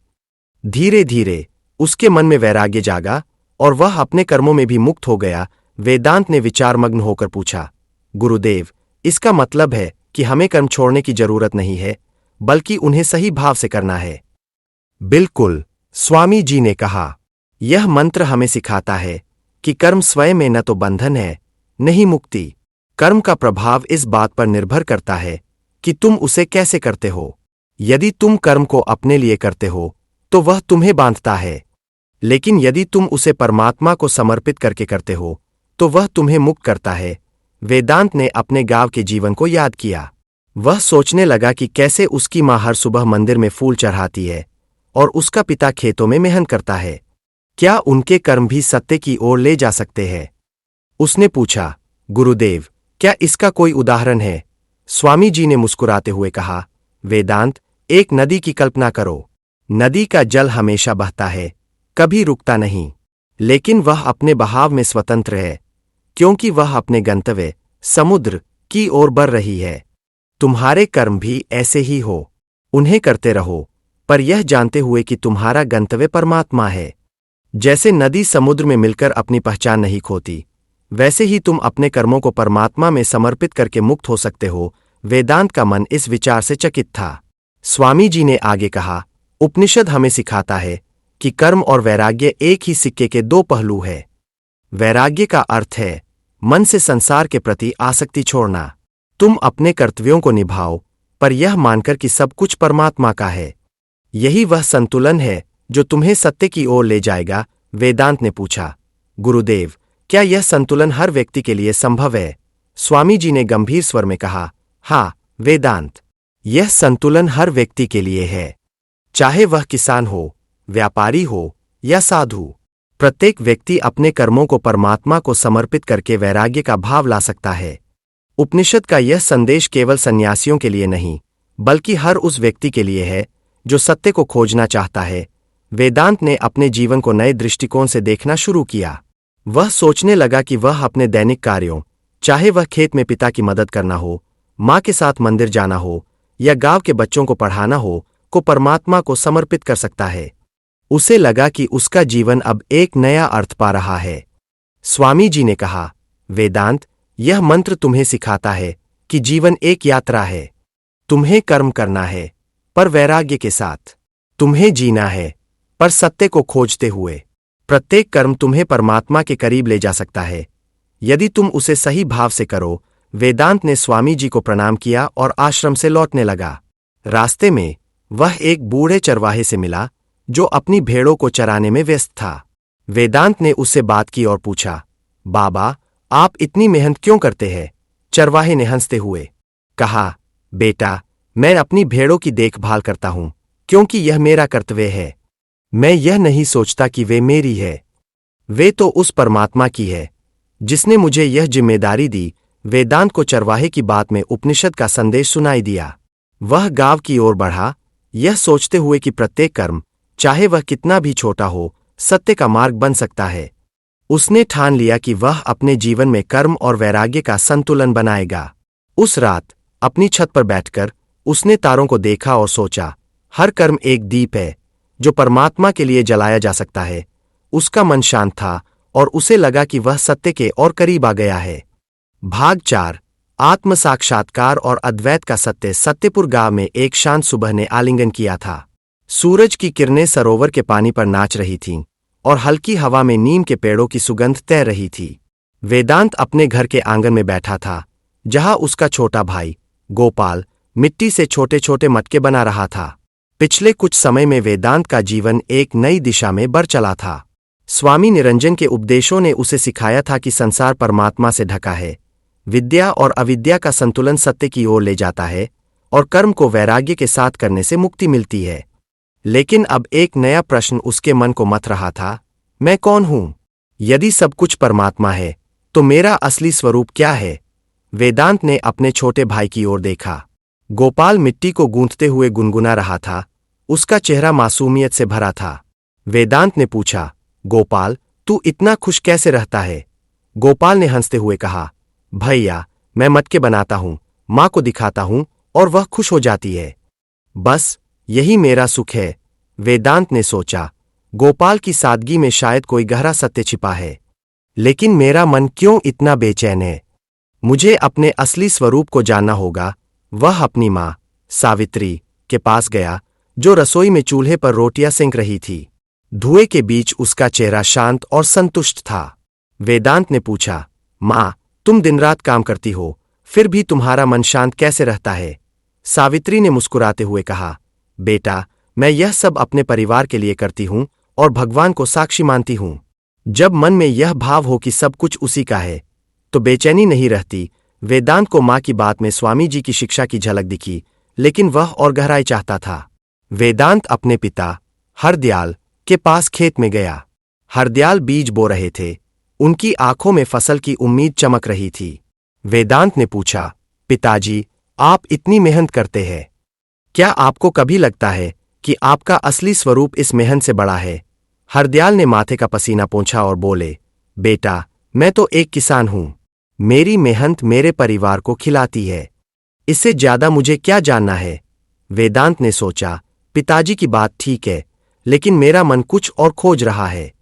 धीरे धीरे उसके मन में वैराग्य जागा और वह अपने कर्मों में भी मुक्त हो गया। वेदांत ने विचारमग्न होकर पूछा, गुरुदेव, इसका मतलब है कि हमें कर्म छोड़ने की जरूरत नहीं है, बल्कि उन्हें सही भाव से करना है? बिल्कुल, स्वामी जी ने कहा, यह मंत्र हमें सिखाता है कि कर्म स्वयं में न तो बंधन है, न ही मुक्ति। कर्म का प्रभाव इस बात पर निर्भर करता है कि तुम उसे कैसे करते हो। यदि तुम कर्म को अपने लिए करते हो, तो वह तुम्हें बांधता है, लेकिन यदि तुम उसे परमात्मा को समर्पित करके करते हो, तो वह तुम्हें मुक्त करता है। वेदांत ने अपने गांव के जीवन को याद किया। वह सोचने लगा कि कैसे उसकी मां हर सुबह मंदिर में फूल चढ़ाती है और उसका पिता खेतों में मेहनत करता है। क्या उनके कर्म भी सत्य की ओर ले जा सकते हैं? उसने पूछा, गुरुदेव, क्या इसका कोई उदाहरण है? स्वामी जी ने मुस्कुराते हुए कहा, वेदांत, एक नदी की कल्पना करो। नदी का जल हमेशा बहता है, कभी रुकता नहीं, लेकिन वह अपने बहाव में स्वतंत्र है, क्योंकि वह अपने गंतव्य समुद्र की ओर बढ़ रही है। तुम्हारे कर्म भी ऐसे ही हो, उन्हें करते रहो, पर यह जानते हुए कि तुम्हारा गंतव्य परमात्मा है। जैसे नदी समुद्र में मिलकर अपनी पहचान नहीं खोती, वैसे ही तुम अपने कर्मों को परमात्मा में समर्पित करके मुक्त हो सकते हो। वेदांत का मन इस विचार से चकित था। स्वामी जी ने आगे कहा, उपनिषद हमें सिखाता है कि कर्म और वैराग्य एक ही सिक्के के दो पहलू है। वैराग्य का अर्थ है मन से संसार के प्रति आसक्ति छोड़ना। तुम अपने कर्तव्यों को निभाओ, पर यह मानकर कि सब कुछ परमात्मा का है। यही वह संतुलन है जो तुम्हें सत्य की ओर ले जाएगा। वेदांत ने पूछा, गुरुदेव, क्या यह संतुलन हर व्यक्ति के लिए संभव है? स्वामी जी ने गंभीर स्वर में कहा, हाँ वेदांत, यह संतुलन हर व्यक्ति के लिए है। चाहे वह किसान हो, व्यापारी हो या साधु, प्रत्येक व्यक्ति अपने कर्मों को परमात्मा को समर्पित करके वैराग्य का भाव ला सकता है। उपनिषद का यह संदेश केवल सन्यासियों के लिए नहीं, बल्कि हर उस व्यक्ति के लिए है जो सत्य को खोजना चाहता है। वेदांत ने अपने जीवन को नए दृष्टिकोण से देखना शुरू किया। वह सोचने लगा कि वह अपने दैनिक कार्यों, चाहे वह खेत में पिता की मदद करना हो, माँ के साथ मंदिर जाना हो या गांव के बच्चों को पढ़ाना हो, को परमात्मा को समर्पित कर सकता है। उसे लगा कि उसका जीवन अब एक नया अर्थ पा रहा है। स्वामी जी ने कहा, वेदांत, यह मंत्र तुम्हें सिखाता है कि जीवन एक यात्रा है। तुम्हें कर्म करना है, पर वैराग्य के साथ। तुम्हें जीना है, पर सत्य को खोजते हुए। प्रत्येक कर्म तुम्हें परमात्मा के करीब ले जा सकता है, यदि तुम उसे सही भाव से करो। वेदांत ने स्वामी जी को प्रणाम किया और आश्रम से लौटने लगा। रास्ते में वह एक बूढ़े चरवाहे से मिला जो अपनी भेड़ों को चराने में व्यस्त था। वेदांत ने उससे बात की और पूछा, बाबा, आप इतनी मेहनत क्यों करते हैं? चरवाहे ने हंसते हुए कहा, बेटा, मैं अपनी भेड़ों की देखभाल करता हूं क्योंकि यह मेरा कर्तव्य है। मैं यह नहीं सोचता कि वे मेरी है, वे तो उस परमात्मा की है जिसने मुझे यह जिम्मेदारी दी। वेदांत को चरवाहे की बात में उपनिषद का संदेश सुनाई दिया। वह गांव की ओर बढ़ा, यह सोचते हुए कि प्रत्येक कर्म, चाहे वह कितना भी छोटा हो, सत्य का मार्ग बन सकता है। उसने ठान लिया कि वह अपने जीवन में कर्म और वैराग्य का संतुलन बनाएगा। उस रात अपनी छत पर बैठकर उसने तारों को देखा और सोचा, हर कर्म एक दीप है जो परमात्मा के लिए जलाया जा सकता है। उसका मन शांत था और उसे लगा कि वह सत्य के और करीब आ गया है। भाग 4, आत्म साक्षात्कार और अद्वैत का सत्य। सत्यपुर गांव में एक शांत सुबह ने आलिंगन किया था। सूरज की किरणें सरोवर के पानी पर नाच रही थीं और हल्की हवा में नीम के पेड़ों की सुगंध तैर रही थी। वेदांत अपने घर के आंगन में बैठा था, जहां उसका छोटा भाई गोपाल मिट्टी से छोटे छोटे मटके बना रहा था। पिछले कुछ समय में वेदांत का जीवन एक नई दिशा में बढ़ चला था। स्वामी निरंजन के उपदेशों ने उसे सिखाया था कि संसार परमात्मा से ढका है, विद्या और अविद्या का संतुलन सत्य की ओर ले जाता है और कर्म को वैराग्य के साथ करने से मुक्ति मिलती है। लेकिन अब एक नया प्रश्न उसके मन को मथ रहा था, मैं कौन हूं? यदि सब कुछ परमात्मा है, तो मेरा असली स्वरूप क्या है? वेदांत ने अपने छोटे भाई की ओर देखा। गोपाल मिट्टी को गूंथते हुए गुनगुना रहा था, उसका चेहरा मासूमियत से भरा था। वेदांत ने पूछा, गोपाल, तू इतना खुश कैसे रहता है? गोपाल ने हंसते हुए कहा, भैया, मैं मटके बनाता हूं, माँ को दिखाता हूं और वह खुश हो जाती है। बस यही मेरा सुख है। वेदांत ने सोचा, गोपाल की सादगी में शायद कोई गहरा सत्य छिपा है। लेकिन मेरा मन क्यों इतना बेचैन है? मुझे अपने असली स्वरूप को जानना होगा। वह अपनी माँ सावित्री के पास गया, जो रसोई में चूल्हे पर रोटियां सेंक रही थी। धुएं के बीच उसका चेहरा शांत और संतुष्ट था। वेदांत ने पूछा, माँ, तुम दिन रात काम करती हो, फिर भी तुम्हारा मन शांत कैसे रहता है? सावित्री ने मुस्कुराते हुए कहा, बेटा, मैं यह सब अपने परिवार के लिए करती हूं और भगवान को साक्षी मानती हूं। जब मन में यह भाव हो कि सब कुछ उसी का है, तो बेचैनी नहीं रहती। वेदांत को माँ की बात में स्वामी जी की शिक्षा की झलक दिखी, लेकिन वह और गहराई चाहता था। वेदांत अपने पिता हरदयाल के पास खेत में गया। हरदयाल बीज बो रहे थे, उनकी आंखों में फसल की उम्मीद चमक रही थी। वेदांत ने पूछा, पिताजी, आप इतनी मेहनत करते हैं, क्या आपको कभी लगता है कि आपका असली स्वरूप इस मेहनत से बड़ा है? हरदयाल ने माथे का पसीना पोंछा और बोले, बेटा, मैं तो एक किसान हूं। मेरी मेहनत मेरे परिवार को खिलाती है, इससे ज्यादा मुझे क्या जानना है? वेदांत ने सोचा, पिताजी की बात ठीक है, लेकिन मेरा मन कुछ और खोज रहा है।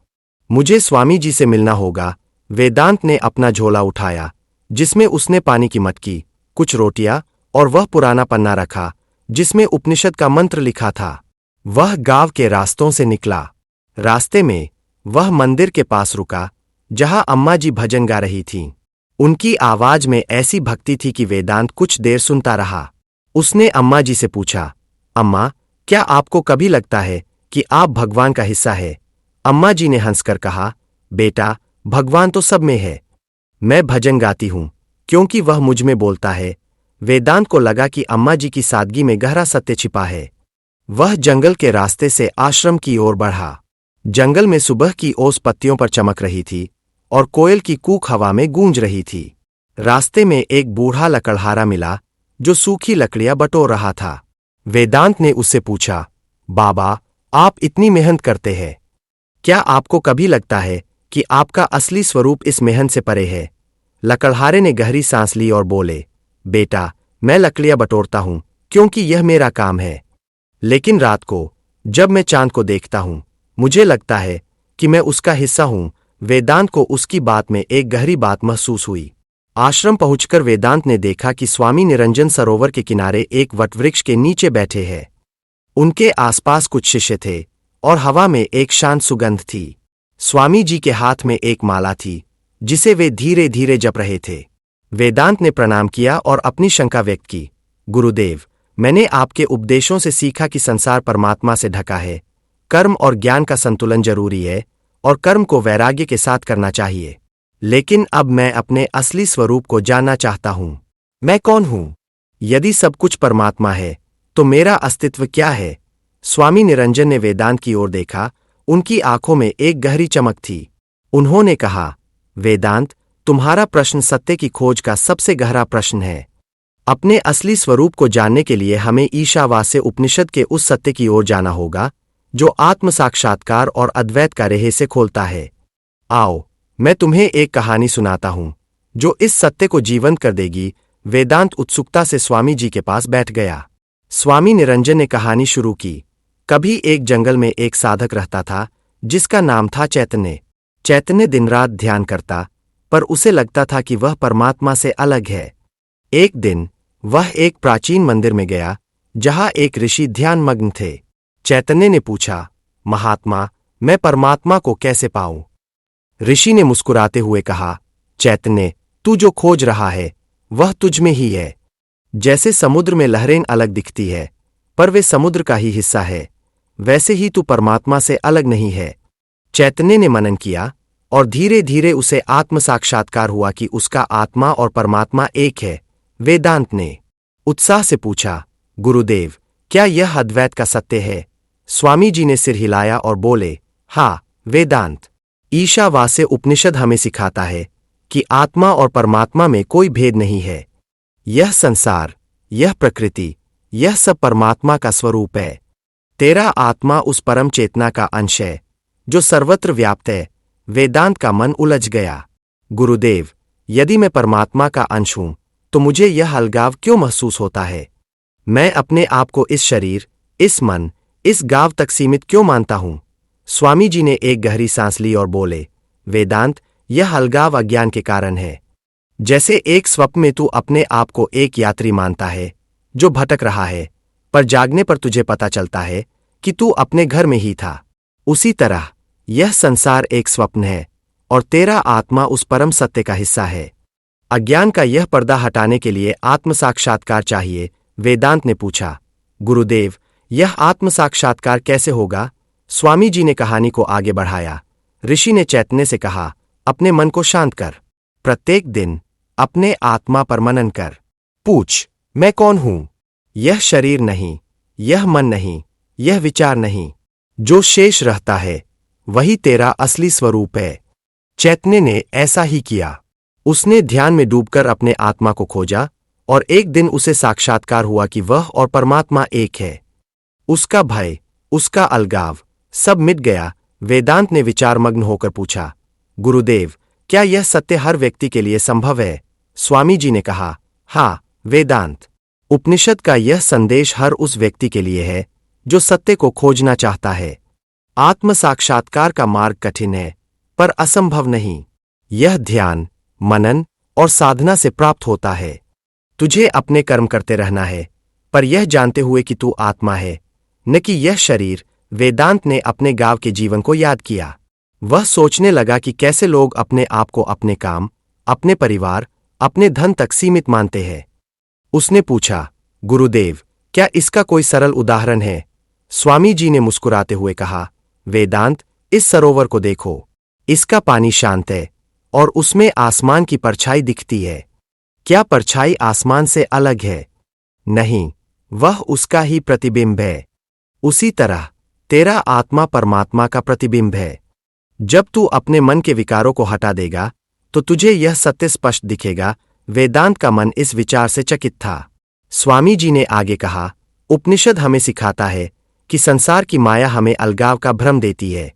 मुझे स्वामी जी से मिलना होगा। वेदांत ने अपना झोला उठाया, जिसमें उसने पानी की मटकी, कुछ रोटियां और वह पुराना पन्ना रखा जिसमें उपनिषद का मंत्र लिखा था। वह गांव के रास्तों से निकला। रास्ते में वह मंदिर के पास रुका, जहां अम्मा जी भजन गा रही थीं। उनकी आवाज में ऐसी भक्ति थी कि वेदांत कुछ देर सुनता रहा। उसने अम्मा जी से पूछा, अम्मा, क्या आपको कभी लगता है कि आप भगवान का हिस्सा है? अम्मा जी ने हंसकर कहा, बेटा, भगवान तो सब में है। मैं भजन गाती हूं क्योंकि वह मुझ में बोलता है। वेदांत को लगा कि अम्मा जी की सादगी में गहरा सत्य छिपा है। वह जंगल के रास्ते से आश्रम की ओर बढ़ा। जंगल में सुबह की ओस पत्तियों पर चमक रही थी और कोयल की कूक हवा में गूंज रही थी। रास्ते में एक बूढ़ा लकड़हारा मिला जो सूखी लकड़ियां बटोर रहा था। वेदांत ने उससे पूछा, बाबा, आप इतनी मेहनत करते हैं, क्या आपको कभी लगता है कि आपका असली स्वरूप इस मेहनत से परे है? लकड़हारे ने गहरी सांस ली और बोले, बेटा, मैं लकड़ियां बटोरता हूं क्योंकि यह मेरा काम है। लेकिन रात को जब मैं चांद को देखता हूं, मुझे लगता है कि मैं उसका हिस्सा हूं। वेदांत को उसकी बात में एक गहरी बात महसूस हुई। आश्रम पहुंचकर वेदांत ने देखा कि स्वामी निरंजन सरोवर के किनारे एक वटवृक्ष के नीचे बैठे हैं। उनके आसपास कुछ शिष्य थे और हवा में एक शांत सुगंध थी। स्वामी जी के हाथ में एक माला थी जिसे वे धीरे धीरे जप रहे थे। वेदांत ने प्रणाम किया और अपनी शंका व्यक्त की, गुरुदेव, मैंने आपके उपदेशों से सीखा कि संसार परमात्मा से ढका है। कर्म और ज्ञान का संतुलन जरूरी है और कर्म को वैराग्य के साथ करना चाहिए। लेकिन अब मैं अपने असली स्वरूप को जानना चाहता हूं। मैं कौन हूं? यदि सब कुछ परमात्मा है तो मेरा अस्तित्व क्या है? स्वामी निरंजन ने वेदांत की ओर देखा। उनकी आंखों में एक गहरी चमक थी। उन्होंने कहा, वेदांत, तुम्हारा प्रश्न सत्य की खोज का सबसे गहरा प्रश्न है। अपने असली स्वरूप को जानने के लिए हमें ईशावास्य उपनिषद के उस सत्य की ओर जाना होगा जो आत्म साक्षात्कार और अद्वैत का रहस्य खोलता है। आओ, मैं तुम्हें एक कहानी सुनाता हूं जो इस सत्य को जीवंत कर देगी। वेदांत उत्सुकता से स्वामी जी के पास बैठ गया। स्वामी निरंजन ने कहानी शुरू की। कभी एक जंगल में एक साधक रहता था जिसका नाम था चैतन्य। चैतन्य दिन रात ध्यान करता, पर उसे लगता था कि वह परमात्मा से अलग है। एक दिन वह एक प्राचीन मंदिर में गया जहां एक ऋषि ध्यानमग्न थे। चैतन्य ने पूछा, महात्मा, मैं परमात्मा को कैसे पाऊं? ऋषि ने मुस्कुराते हुए कहा, चैतन्य, तू जो खोज रहा है वह तुझ में ही है। जैसे समुद्र में लहरें अलग दिखती है पर वे समुद्र का ही हिस्सा है, वैसे ही तू परमात्मा से अलग नहीं है। चैतन्य ने मनन किया और धीरे धीरे उसे आत्म साक्षात्कार हुआ कि उसका आत्मा और परमात्मा एक है। वेदांत ने उत्साह से पूछा, गुरुदेव, क्या यह अद्वैत का सत्य है? स्वामी जी ने सिर हिलाया और बोले, हाँ वेदांत, ईशावास्य उपनिषद हमें सिखाता है कि आत्मा और परमात्मा में कोई भेद नहीं है। यह संसार, यह प्रकृति, यह सब परमात्मा का स्वरूप है। तेरा आत्मा उस परम चेतना का अंश है जो सर्वत्र व्याप्त है। वेदांत का मन उलझ गया। गुरुदेव, यदि मैं परमात्मा का अंश हूं तो मुझे यह अलगाव क्यों महसूस होता है? मैं अपने आप को इस शरीर, इस मन, इस गांव तक सीमित क्यों मानता हूं? स्वामी जी ने एक गहरी सांस ली और बोले, वेदांत, यह अलगाव अज्ञान के कारण है। जैसे एक स्वप्न में तू अपने आप को एक यात्री मानता है जो भटक रहा है, पर जागने पर तुझे पता चलता है कि तू अपने घर में ही था। उसी तरह यह संसार एक स्वप्न है और तेरा आत्मा उस परम सत्य का हिस्सा है। अज्ञान का यह पर्दा हटाने के लिए आत्म साक्षात्कार चाहिए। वेदांत ने पूछा, गुरुदेव, यह आत्म साक्षात्कार कैसे होगा? स्वामी जी ने कहानी को आगे बढ़ाया। ऋषि ने चैतन्य से कहा, अपने मन को शांत कर। प्रत्येक दिन अपने आत्मा पर मनन कर। पूछ, मैं कौन हूं? यह शरीर नहीं, यह मन नहीं, यह विचार नहीं। जो शेष रहता है वही तेरा असली स्वरूप है। चैतन्य ने ऐसा ही किया। उसने ध्यान में डूबकर अपने आत्मा को खोजा और एक दिन उसे साक्षात्कार हुआ कि वह और परमात्मा एक है। उसका भय, उसका अलगाव, सब मिट गया। वेदांत ने विचारमग्न होकर पूछा, गुरुदेव, क्या यह सत्य हर व्यक्ति के लिए संभव है? स्वामी जी ने कहा, हाँ वेदांत, उपनिषद का यह संदेश हर उस व्यक्ति के लिए है जो सत्य को खोजना चाहता है। आत्म साक्षात्कार का मार्ग कठिन है पर असंभव नहीं। यह ध्यान, मनन और साधना से प्राप्त होता है। तुझे अपने कर्म करते रहना है, पर यह जानते हुए कि तू आत्मा है, न कि यह शरीर। वेदांत ने अपने गांव के जीवन को याद किया। वह सोचने लगा कि कैसे लोग अपने आप को अपने काम, अपने परिवार, अपने धन तक सीमित मानते हैं। उसने पूछा, गुरुदेव, क्या इसका कोई सरल उदाहरण है? स्वामी जी ने मुस्कुराते हुए कहा, वेदांत, इस सरोवर को देखो। इसका पानी शांत है और उसमें आसमान की परछाई दिखती है। क्या परछाई आसमान से अलग है? नहीं, वह उसका ही प्रतिबिंब है। उसी तरह तेरा आत्मा परमात्मा का प्रतिबिंब है। जब तू अपने मन के विकारों को हटा देगा तो तुझे यह सत्य स्पष्ट दिखेगा। वेदांत का मन इस विचार से चकित था। स्वामी जी ने आगे कहा, उपनिषद हमें सिखाता है कि संसार की माया हमें अलगाव का भ्रम देती है,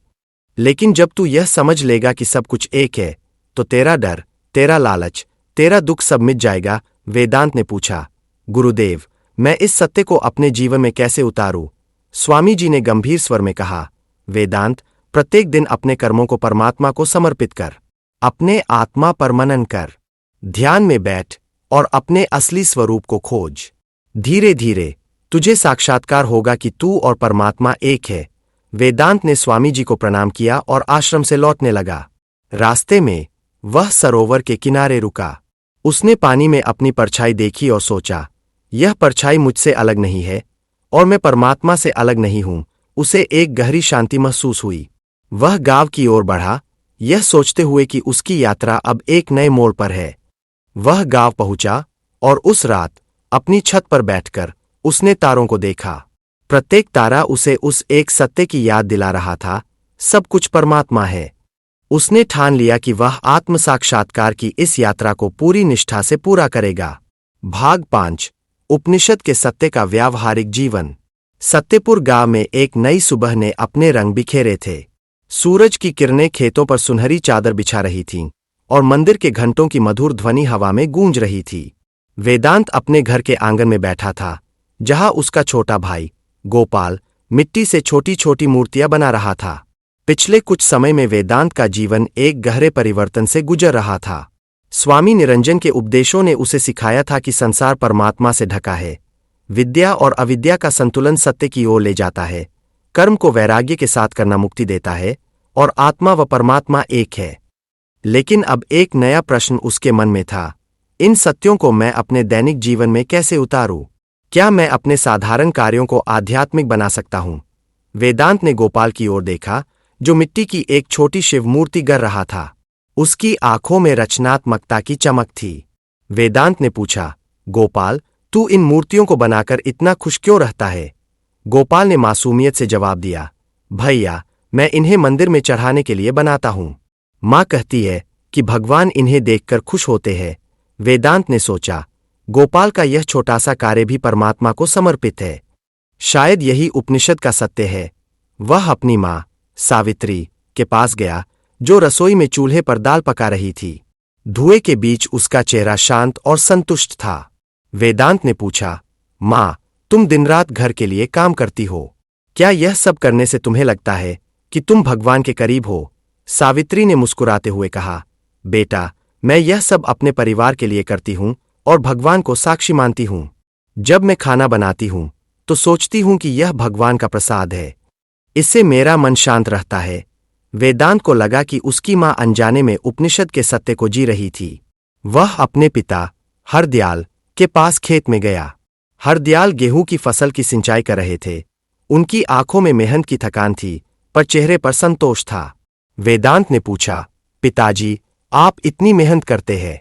लेकिन जब तू यह समझ लेगा कि सब कुछ एक है तो तेरा डर, तेरा लालच, तेरा दुख सब मिट जाएगा। वेदांत ने पूछा, गुरुदेव, मैं इस सत्य को अपने जीवन में कैसे उतारूं? स्वामी जी ने गंभीर स्वर में कहा, वेदांत, प्रत्येक दिन अपने कर्मों को परमात्मा को समर्पित कर, अपने आत्मा पर मनन कर, ध्यान में बैठ और अपने असली स्वरूप को खोज। धीरे धीरे तुझे साक्षात्कार होगा कि तू और परमात्मा एक है। वेदांत ने स्वामी जी को प्रणाम किया और आश्रम से लौटने लगा। रास्ते में वह सरोवर के किनारे रुका। उसने पानी में अपनी परछाई देखी और सोचा, यह परछाई मुझसे अलग नहीं है और मैं परमात्मा से अलग नहीं हूं। उसे एक गहरी शांति महसूस हुई। वह गांव की ओर बढ़ा, यह सोचते हुए कि उसकी यात्रा अब एक नए मोड़ पर है। वह गांव पहुंचा और उस रात अपनी छत पर बैठकर उसने तारों को देखा। प्रत्येक तारा उसे उस एक सत्य की याद दिला रहा था, सब कुछ परमात्मा है। उसने ठान लिया कि वह आत्म साक्षात्कार की इस यात्रा को पूरी निष्ठा से पूरा करेगा। भाग 5, उपनिषद के सत्य का व्यावहारिक जीवन। सत्यपुर गांव में एक नई सुबह ने अपने रंग बिखेरे थे। सूरज की किरणें खेतों पर सुनहरी चादर बिछा रही थीं और मंदिर के घंटों की मधुर ध्वनि हवा में गूंज रही थी। वेदांत अपने घर के आंगन में बैठा था, जहां उसका छोटा भाई गोपाल मिट्टी से छोटी छोटी मूर्तियां बना रहा था। पिछले कुछ समय में वेदांत का जीवन एक गहरे परिवर्तन से गुजर रहा था। स्वामी निरंजन के उपदेशों ने उसे सिखाया था कि संसार परमात्मा से ढका है, विद्या और अविद्या का संतुलन सत्य की ओर ले जाता है, कर्म को वैराग्य के साथ करना मुक्ति देता है और आत्मा व परमात्मा एक है। लेकिन अब एक नया प्रश्न उसके मन में था, इन सत्यों को मैं अपने दैनिक जीवन में कैसे उतारूं? क्या मैं अपने साधारण कार्यों को आध्यात्मिक बना सकता हूं? वेदांत ने गोपाल की ओर देखा, जो मिट्टी की एक छोटी शिव मूर्ति गढ़ रहा था। उसकी आंखों में रचनात्मकता की चमक थी। वेदांत ने पूछा, गोपाल, तू इन मूर्तियों को बनाकर इतना खुश क्यों रहता है? गोपाल ने मासूमियत से जवाब दिया, भैया, मैं इन्हें मंदिर में चढ़ाने के लिए बनाता हूं। माँ कहती है कि भगवान इन्हें देखकर खुश होते हैं। वेदांत ने सोचा, गोपाल का यह छोटा सा कार्य भी परमात्मा को समर्पित है। शायद यही उपनिषद का सत्य है। वह अपनी माँ सावित्री के पास गया, जो रसोई में चूल्हे पर दाल पका रही थी। धुएं के बीच उसका चेहरा शांत और संतुष्ट था। वेदांत ने पूछा, माँ, तुम दिन रात घर के लिए काम करती हो, क्या यह सब करने से तुम्हें लगता है कि तुम भगवान के करीब हो? सावित्री ने मुस्कुराते हुए कहा, बेटा, मैं यह सब अपने परिवार के लिए करती हूं और भगवान को साक्षी मानती हूं। जब मैं खाना बनाती हूं तो सोचती हूं कि यह भगवान का प्रसाद है, इससे मेरा मन शांत रहता है। वेदांत को लगा कि उसकी मां अनजाने में उपनिषद के सत्य को जी रही थी। वह अपने पिता हरदयाल के पास खेत में गया। हरदयाल गेहूं की फसल की सिंचाई कर रहे थे। उनकी आंखों में मेहनत की थकान थी, पर चेहरे पर संतोष था। वेदांत ने पूछा, पिताजी, आप इतनी मेहनत करते हैं,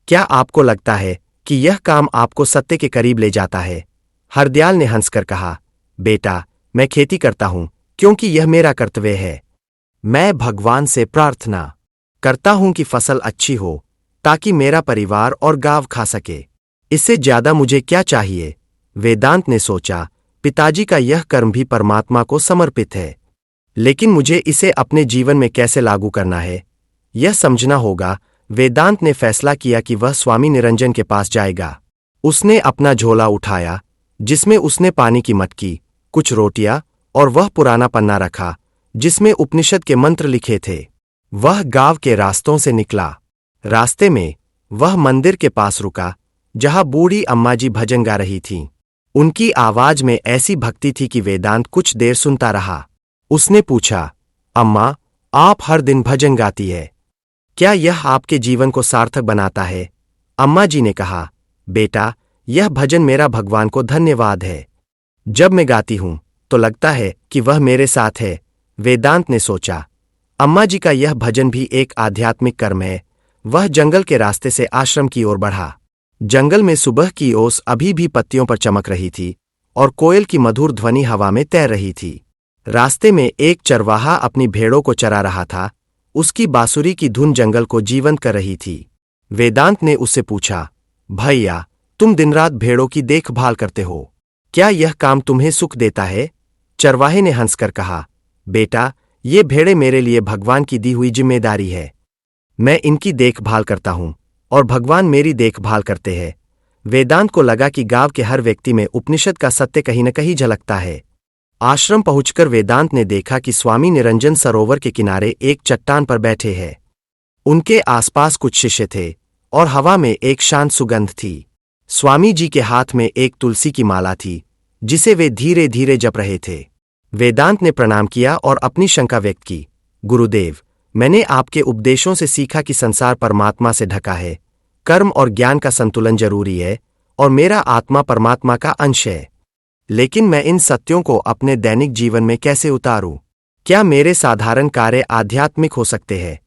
क्या आपको लगता है कि यह काम आपको सत्य के करीब ले जाता है? हरदयाल ने हंसकर कहा, बेटा, मैं खेती करता हूं क्योंकि यह मेरा कर्तव्य है। मैं भगवान से प्रार्थना करता हूं कि फसल अच्छी हो ताकि मेरा परिवार और गांव खा सके। इससे ज्यादा मुझे क्या चाहिए? वेदांत ने सोचा, पिताजी का यह कर्म भी परमात्मा को समर्पित है, लेकिन मुझे इसे अपने जीवन में कैसे लागू करना है, यह समझना होगा। वेदांत ने फैसला किया कि वह स्वामी निरंजन के पास जाएगा। उसने अपना झोला उठाया, जिसमें उसने पानी की मटकी, कुछ रोटियां और वह पुराना पन्ना रखा जिसमें उपनिषद के मंत्र लिखे थे। वह गांव के रास्तों से निकला। रास्ते में वह मंदिर के पास रुका, जहां बूढ़ी अम्मा जी भजन गा रही थीं। उनकी आवाज में ऐसी भक्ति थी कि वेदांत कुछ देर सुनता रहा। उसने पूछा, अम्मा, आप हर दिन भजन गाती है, क्या यह आपके जीवन को सार्थक बनाता है? अम्मा जी ने कहा, बेटा, यह भजन मेरा भगवान को धन्यवाद है। जब मैं गाती हूं तो लगता है कि वह मेरे साथ है। वेदांत ने सोचा, अम्मा जी का यह भजन भी एक आध्यात्मिक कर्म है। वह जंगल के रास्ते से आश्रम की ओर बढ़ा। जंगल में सुबह की ओस अभी भी पत्तियों पर चमक रही थी और कोयल की मधुर ध्वनि हवा में तैर रही थी। रास्ते में एक चरवाहा अपनी भेड़ों को चरा रहा था। उसकी बांसुरी की धुन जंगल को जीवंत कर रही थी। वेदांत ने उससे पूछा, भैया, तुम दिन रात भेड़ों की देखभाल करते हो, क्या यह काम तुम्हें सुख देता है? चरवाहे ने हंसकर कहा, बेटा, ये भेड़ें मेरे लिए भगवान की दी हुई जिम्मेदारी है। मैं इनकी देखभाल करता हूं और भगवान मेरी देखभाल करते हैं। वेदांत को लगा कि गांव के हर व्यक्ति में उपनिषद का सत्य कहीं न कहीं झलकता है। आश्रम पहुंचकर वेदांत ने देखा कि स्वामी निरंजन सरोवर के किनारे एक चट्टान पर बैठे हैं। उनके आसपास कुछ शिष्य थे और हवा में एक शांत सुगंध थी। स्वामी जी के हाथ में एक तुलसी की माला थी, जिसे वे धीरे धीरे जप रहे थे। वेदांत ने प्रणाम किया और अपनी शंका व्यक्त की, गुरुदेव, मैंने आपके उपदेशों से सीखा कि संसार परमात्मा से ढका है, कर्म और ज्ञान का संतुलन जरूरी है और मेरा आत्मा परमात्मा का अंश है। लेकिन मैं इन सत्यों को अपने दैनिक जीवन में कैसे उतारूं? क्या मेरे साधारण कार्य आध्यात्मिक हो सकते हैं?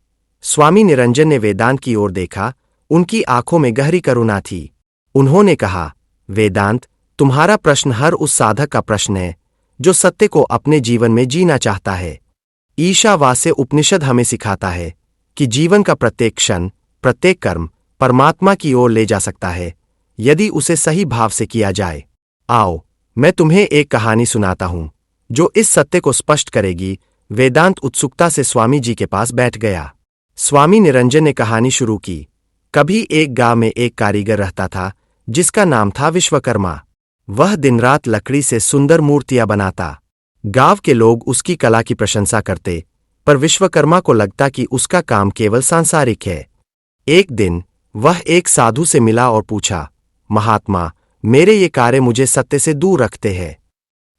स्वामी निरंजन ने वेदांत की ओर देखा। उनकी आंखों में गहरी करुणा थी। उन्होंने कहा, वेदांत, तुम्हारा प्रश्न हर उस साधक का प्रश्न है जो सत्य को अपने जीवन में जीना चाहता है। ईशावास्य उपनिषद हमें सिखाता है कि जीवन का प्रत्येक क्षण, प्रत्येक कर्म परमात्मा की ओर ले जा सकता है, यदि उसे सही भाव से किया जाए। आओ, मैं तुम्हें एक कहानी सुनाता हूं जो इस सत्य को स्पष्ट करेगी। वेदांत उत्सुकता से स्वामी जी के पास बैठ गया। स्वामी निरंजन ने कहानी शुरू की। कभी एक गांव में एक कारीगर रहता था जिसका नाम था विश्वकर्मा। वह दिन रात लकड़ी से सुंदर मूर्तियां बनाता। गांव के लोग उसकी कला की प्रशंसा करते, पर विश्वकर्मा को लगता कि उसका काम केवल सांसारिक है। एक दिन वह एक साधु से मिला और पूछा, महात्मा, मेरे ये कार्य मुझे सत्य से दूर रखते हैं,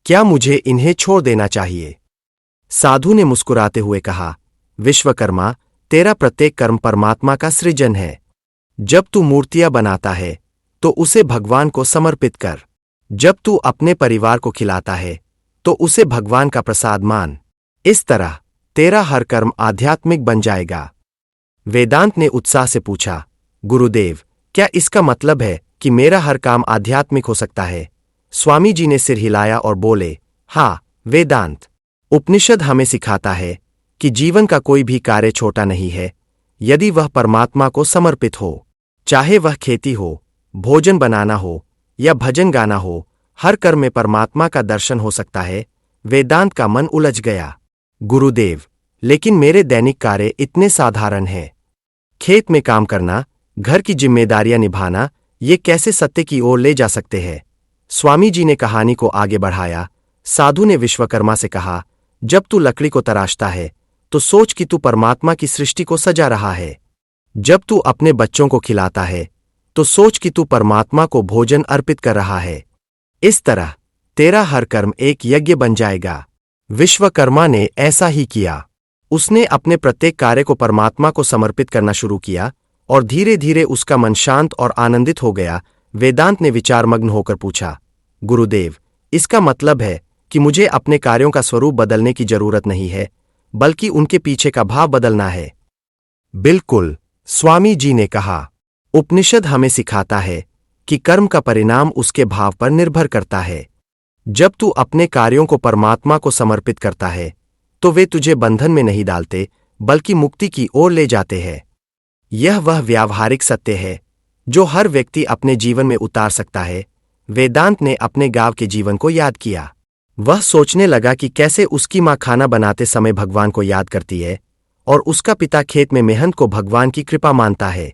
क्या मुझे इन्हें छोड़ देना चाहिए? साधु ने मुस्कुराते हुए कहा, विश्वकर्मा, तेरा प्रत्येक कर्म परमात्मा का सृजन है। जब तू मूर्तियां बनाता है तो उसे भगवान को समर्पित कर। जब तू अपने परिवार को खिलाता है तो उसे भगवान का प्रसाद मान। इस तरह तेरा हर कर्म आध्यात्मिक बन जाएगा। वेदांत ने उत्साह से पूछा, गुरुदेव, क्या इसका मतलब है कि मेरा हर काम आध्यात्मिक हो सकता है? स्वामी जी ने सिर हिलाया और बोले, हाँ वेदांत, उपनिषद हमें सिखाता है कि जीवन का कोई भी कार्य छोटा नहीं है यदि वह परमात्मा को समर्पित हो। चाहे वह खेती हो, भोजन बनाना हो या भजन गाना हो, हर कर्म में परमात्मा का दर्शन हो सकता है। वेदांत का मन उलझ गया। गुरुदेव, लेकिन मेरे दैनिक कार्य इतने साधारण हैं। खेत में काम करना, घर की जिम्मेदारियां निभाना, ये कैसे सत्य की ओर ले जा सकते हैं? स्वामी जी ने कहानी को आगे बढ़ाया। साधु ने विश्वकर्मा से कहा, जब तू लकड़ी को तराशता है तो सोच कि तू परमात्मा की सृष्टि को सजा रहा है। जब तू अपने बच्चों को खिलाता है तो सोच कि तू परमात्मा को भोजन अर्पित कर रहा है। इस तरह तेरा हर कर्म एक यज्ञ बन जाएगा। विश्वकर्मा ने ऐसा ही किया। उसने अपने प्रत्येक कार्य को परमात्मा को समर्पित करना शुरू किया और धीरे धीरे उसका मन शांत और आनंदित हो गया। वेदांत ने विचारमग्न होकर पूछा, गुरुदेव, इसका मतलब है कि मुझे अपने कार्यों का स्वरूप बदलने की जरूरत नहीं है, बल्कि उनके पीछे का भाव बदलना है? बिल्कुल, स्वामी जी ने कहा। उपनिषद हमें सिखाता है कि कर्म का परिणाम उसके भाव पर निर्भर करता है। जब तू अपने कार्यों को परमात्मा को समर्पित करता है तो वे तुझे बंधन में नहीं डालते, बल्कि मुक्ति की ओर ले जाते हैं। यह वह व्यावहारिक सत्य है जो हर व्यक्ति अपने जीवन में उतार सकता है। वेदांत ने अपने गांव के जीवन को याद किया। वह सोचने लगा कि कैसे उसकी मां खाना बनाते समय भगवान को याद करती है और उसका पिता खेत में मेहनत को भगवान की कृपा मानता है।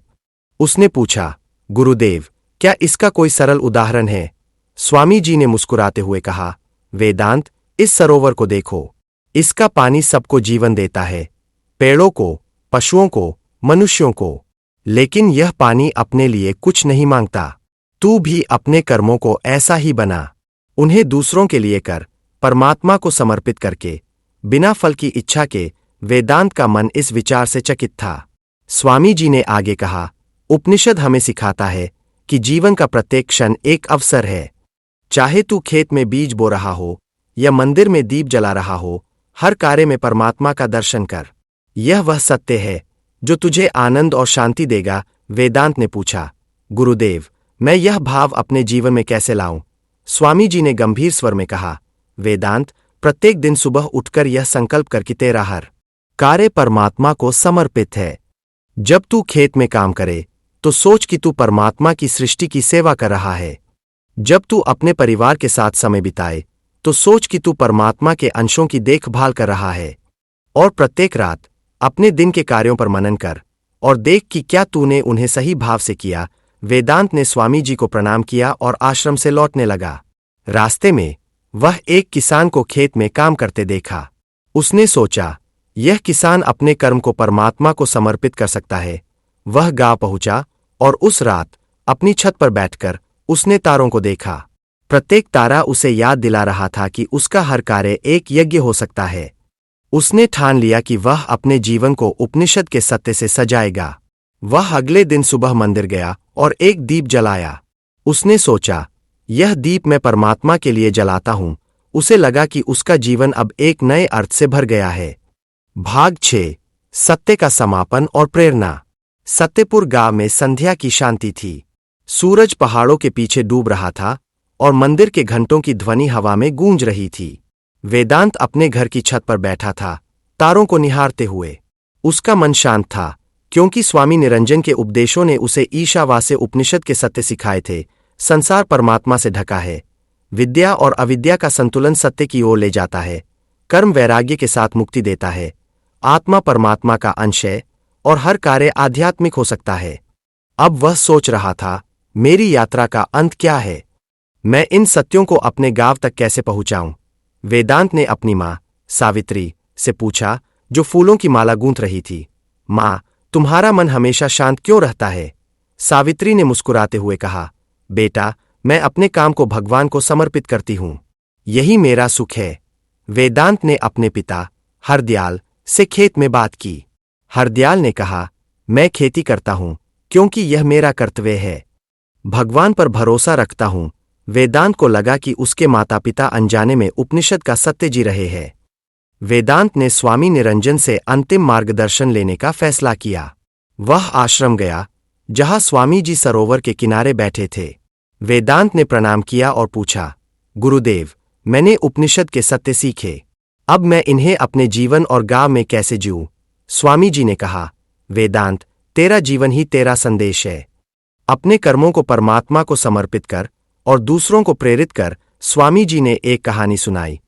उसने पूछा, गुरुदेव, क्या इसका कोई सरल उदाहरण है? स्वामी जी ने मुस्कुराते हुए कहा, वेदांत, इस सरोवर को देखो। इसका पानी सबको जीवन देता है, पेड़ों को, पशुओं को, मनुष्यों को। लेकिन यह पानी अपने लिए कुछ नहीं मांगता। तू भी अपने कर्मों को ऐसा ही बना। उन्हें दूसरों के लिए कर, परमात्मा को समर्पित करके, बिना फल की इच्छा के। वेदांत का मन इस विचार से चकित था। स्वामी जी ने आगे कहा, उपनिषद हमें सिखाता है कि जीवन का प्रत्येक क्षण एक अवसर है। चाहे तू खेत में बीज बो रहा हो या मंदिर में दीप जला रहा हो, हर कार्य में परमात्मा का दर्शन कर। यह वह सत्य है जो तुझे आनंद और शांति देगा। वेदांत ने पूछा, गुरुदेव, मैं यह भाव अपने जीवन में कैसे लाऊं? स्वामी जी ने गंभीर स्वर में कहा, वेदांत, प्रत्येक दिन सुबह उठकर यह संकल्प कर कि तेरा हर कार्य परमात्मा को समर्पित है। जब तू खेत में काम करे तो सोच कि तू परमात्मा की सृष्टि की सेवा कर रहा है। जब तू अपने परिवार के साथ समय बिताए तो सोच कि तू परमात्मा के अंशों की देखभाल कर रहा है। और प्रत्येक रात अपने दिन के कार्यों पर मनन कर और देख कि क्या तूने उन्हें सही भाव से किया। वेदांत ने स्वामी जी को प्रणाम किया और आश्रम से लौटने लगा। रास्ते में वह एक किसान को खेत में काम करते देखा। उसने सोचा, यह किसान अपने कर्म को परमात्मा को समर्पित कर सकता है। वह गांव पहुंचा और उस रात अपनी छत पर बैठकर उसने तारों को देखा। प्रत्येक तारा उसे याद दिला रहा था कि उसका हर कार्य एक यज्ञ हो सकता है। उसने ठान लिया कि वह अपने जीवन को उपनिषद के सत्य से सजाएगा। वह अगले दिन सुबह मंदिर गया और एक दीप जलाया। उसने सोचा, यह दीप मैं परमात्मा के लिए जलाता हूं। उसे लगा कि उसका जीवन अब एक नए अर्थ से भर गया है। भाग 6, सत्य का समापन और प्रेरणा। सत्यपुर गांव में संध्या की शांति थी। सूरज पहाड़ों के पीछे डूब रहा था और मंदिर के घंटों की ध्वनि हवा में गूंज रही थी। वेदांत अपने घर की छत पर बैठा था, तारों को निहारते हुए। उसका मन शांत था, क्योंकि स्वामी निरंजन के उपदेशों ने उसे ईशावास्य उपनिषद के सत्य सिखाए थे। संसार परमात्मा से ढका है। विद्या और अविद्या का संतुलन सत्य की ओर ले जाता है। कर्म वैराग्य के साथ मुक्ति देता है। आत्मा परमात्मा का अंश है और हर कार्य आध्यात्मिक हो सकता है। अब वह सोच रहा था, मेरी यात्रा का अंत क्या है? मैं इन सत्यों को अपने गांव तक कैसे पहुंचाऊं? वेदांत ने अपनी मां सावित्री से पूछा, जो फूलों की माला गूंथ रही थी। मां, तुम्हारा मन हमेशा शांत क्यों रहता है? सावित्री ने मुस्कुराते हुए कहा, बेटा, मैं अपने काम को भगवान को समर्पित करती हूं। यही मेरा सुख है। वेदांत ने अपने पिता हरदयाल से खेत में बात की। हरदयाल ने कहा, मैं खेती करता हूं क्योंकि यह मेरा कर्तव्य है। भगवान पर भरोसा रखता हूं। वेदांत को लगा कि उसके माता पिता अनजाने में उपनिषद का सत्य जी रहे हैं। वेदांत ने स्वामी निरंजन से अंतिम मार्गदर्शन लेने का फैसला किया। वह आश्रम गया जहां स्वामी जी सरोवर के किनारे बैठे थे। वेदांत ने प्रणाम किया और पूछा, गुरुदेव, मैंने उपनिषद के सत्य सीखे। अब मैं इन्हें अपने जीवन और गांव में कैसे जीऊं? स्वामी जी ने कहा, वेदांत, तेरा जीवन ही तेरा संदेश है। अपने कर्मों को परमात्मा को समर्पित कर और दूसरों को प्रेरित कर। स्वामी जी ने एक कहानी सुनाई।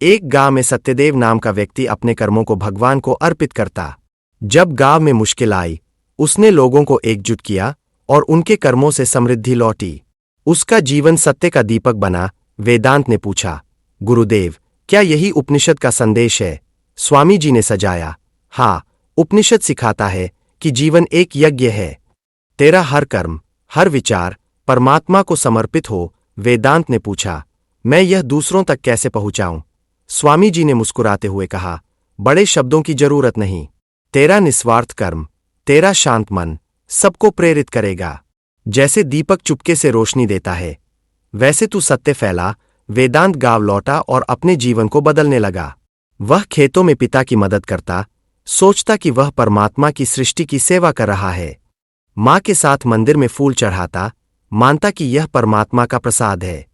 एक गांव में सत्यदेव नाम का व्यक्ति अपने कर्मों को भगवान को अर्पित करता। जब गांव में मुश्किल आई, उसने लोगों को एकजुट किया और उनके कर्मों से समृद्धि लौटी। उसका जीवन सत्य का दीपक बना। वेदांत ने पूछा, गुरुदेव, क्या यही उपनिषद का संदेश है? स्वामी जी ने सजाया, हाँ, उपनिषद सिखाता है कि जीवन एक यज्ञ है। तेरा हर कर्म, हर विचार परमात्मा को समर्पित हो। वेदांत ने पूछा, मैं यह दूसरों तक कैसे पहुंचाऊं? स्वामी जी ने मुस्कुराते हुए कहा, बड़े शब्दों की जरूरत नहीं। तेरा निस्वार्थ कर्म, तेरा शांत मन सबको प्रेरित करेगा। जैसे दीपक चुपके से रोशनी देता है, वैसे तू सत्य फैला। वेदांत गांव लौटा और अपने जीवन को बदलने लगा। वह खेतों में पिता की मदद करता, सोचता कि वह परमात्मा की सृष्टि की सेवा कर रहा है। मां के साथ मंदिर में फूल चढ़ाता, मानता कि यह परमात्मा का प्रसाद है।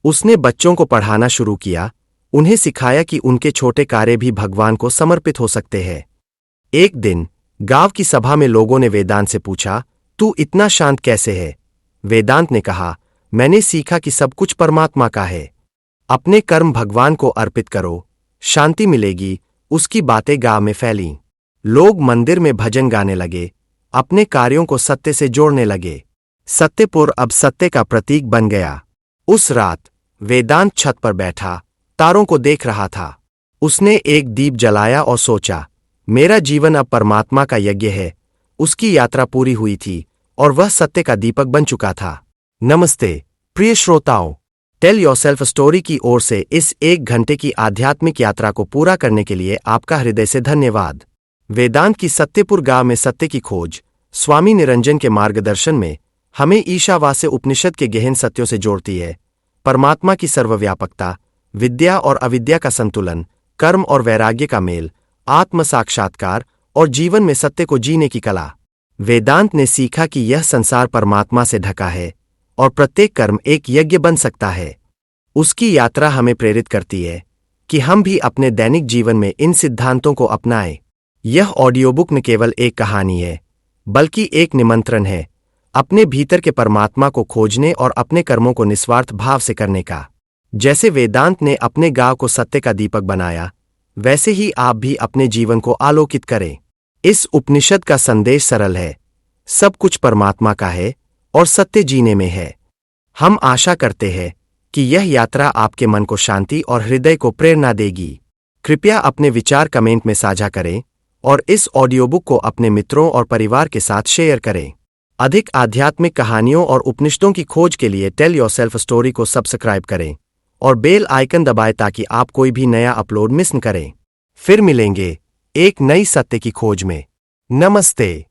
उसने बच्चों को पढ़ाना शुरू किया, उन्हें सिखाया कि उनके छोटे कार्य भी भगवान को समर्पित हो सकते हैं। एक दिन गांव की सभा में लोगों ने वेदांत से पूछा, तू इतना शांत कैसे है? वेदांत ने कहा, मैंने सीखा कि सब कुछ परमात्मा का है। अपने कर्म भगवान को अर्पित करो, शांति मिलेगी। उसकी बातें गांव में फैलीं। लोग मंदिर में भजन गाने लगे, अपने कार्यों को सत्य से जोड़ने लगे। सत्यपुर अब सत्य का प्रतीक बन गया। उस रात वेदांत छत पर बैठा तारों को देख रहा था। उसने एक दीप जलाया और सोचा, मेरा जीवन अब परमात्मा का यज्ञ है। उसकी यात्रा पूरी हुई थी और वह सत्य का दीपक बन चुका था। नमस्ते प्रिय श्रोताओं, टेल योरसेल्फ स्टोरी की ओर से इस 1 घंटे की आध्यात्मिक यात्रा को पूरा करने के लिए आपका हृदय से धन्यवाद। वेदांत की सत्यपुर गांव में सत्य की खोज स्वामी निरंजन के मार्गदर्शन में हमें ईशावास्य उपनिषद के गहन सत्यों से जोड़ती है। परमात्मा की सर्वव्यापकता, विद्या और अविद्या का संतुलन, कर्म और वैराग्य का मेल, आत्म साक्षात्कार और जीवन में सत्य को जीने की कला। वेदांत ने सीखा कि यह संसार परमात्मा से ढका है और प्रत्येक कर्म एक यज्ञ बन सकता है। उसकी यात्रा हमें प्रेरित करती है कि हम भी अपने दैनिक जीवन में इन सिद्धांतों को अपनाएं। यह ऑडियोबुक न केवल एक कहानी है, बल्कि एक निमंत्रण है अपने भीतर के परमात्मा को खोजने और अपने कर्मों को निस्वार्थ भाव से करने का। जैसे वेदांत ने अपने गांव को सत्य का दीपक बनाया, वैसे ही आप भी अपने जीवन को आलोकित करें। इस उपनिषद का संदेश सरल है, सब कुछ परमात्मा का है और सत्य जीने में है। हम आशा करते हैं कि यह यात्रा आपके मन को शांति और हृदय को प्रेरणा देगी। कृपया अपने विचार कमेंट में साझा करें और इस ऑडियोबुक को अपने मित्रों और परिवार के साथ शेयर करें। अधिक आध्यात्मिक कहानियों और उपनिषदों की खोज के लिए टेल योरसेल्फ स्टोरी को सब्सक्राइब करें और बेल आइकन दबाएं ताकि आप कोई भी नया अपलोड मिस न करें। फिर मिलेंगे एक नई सत्य की खोज में। नमस्ते।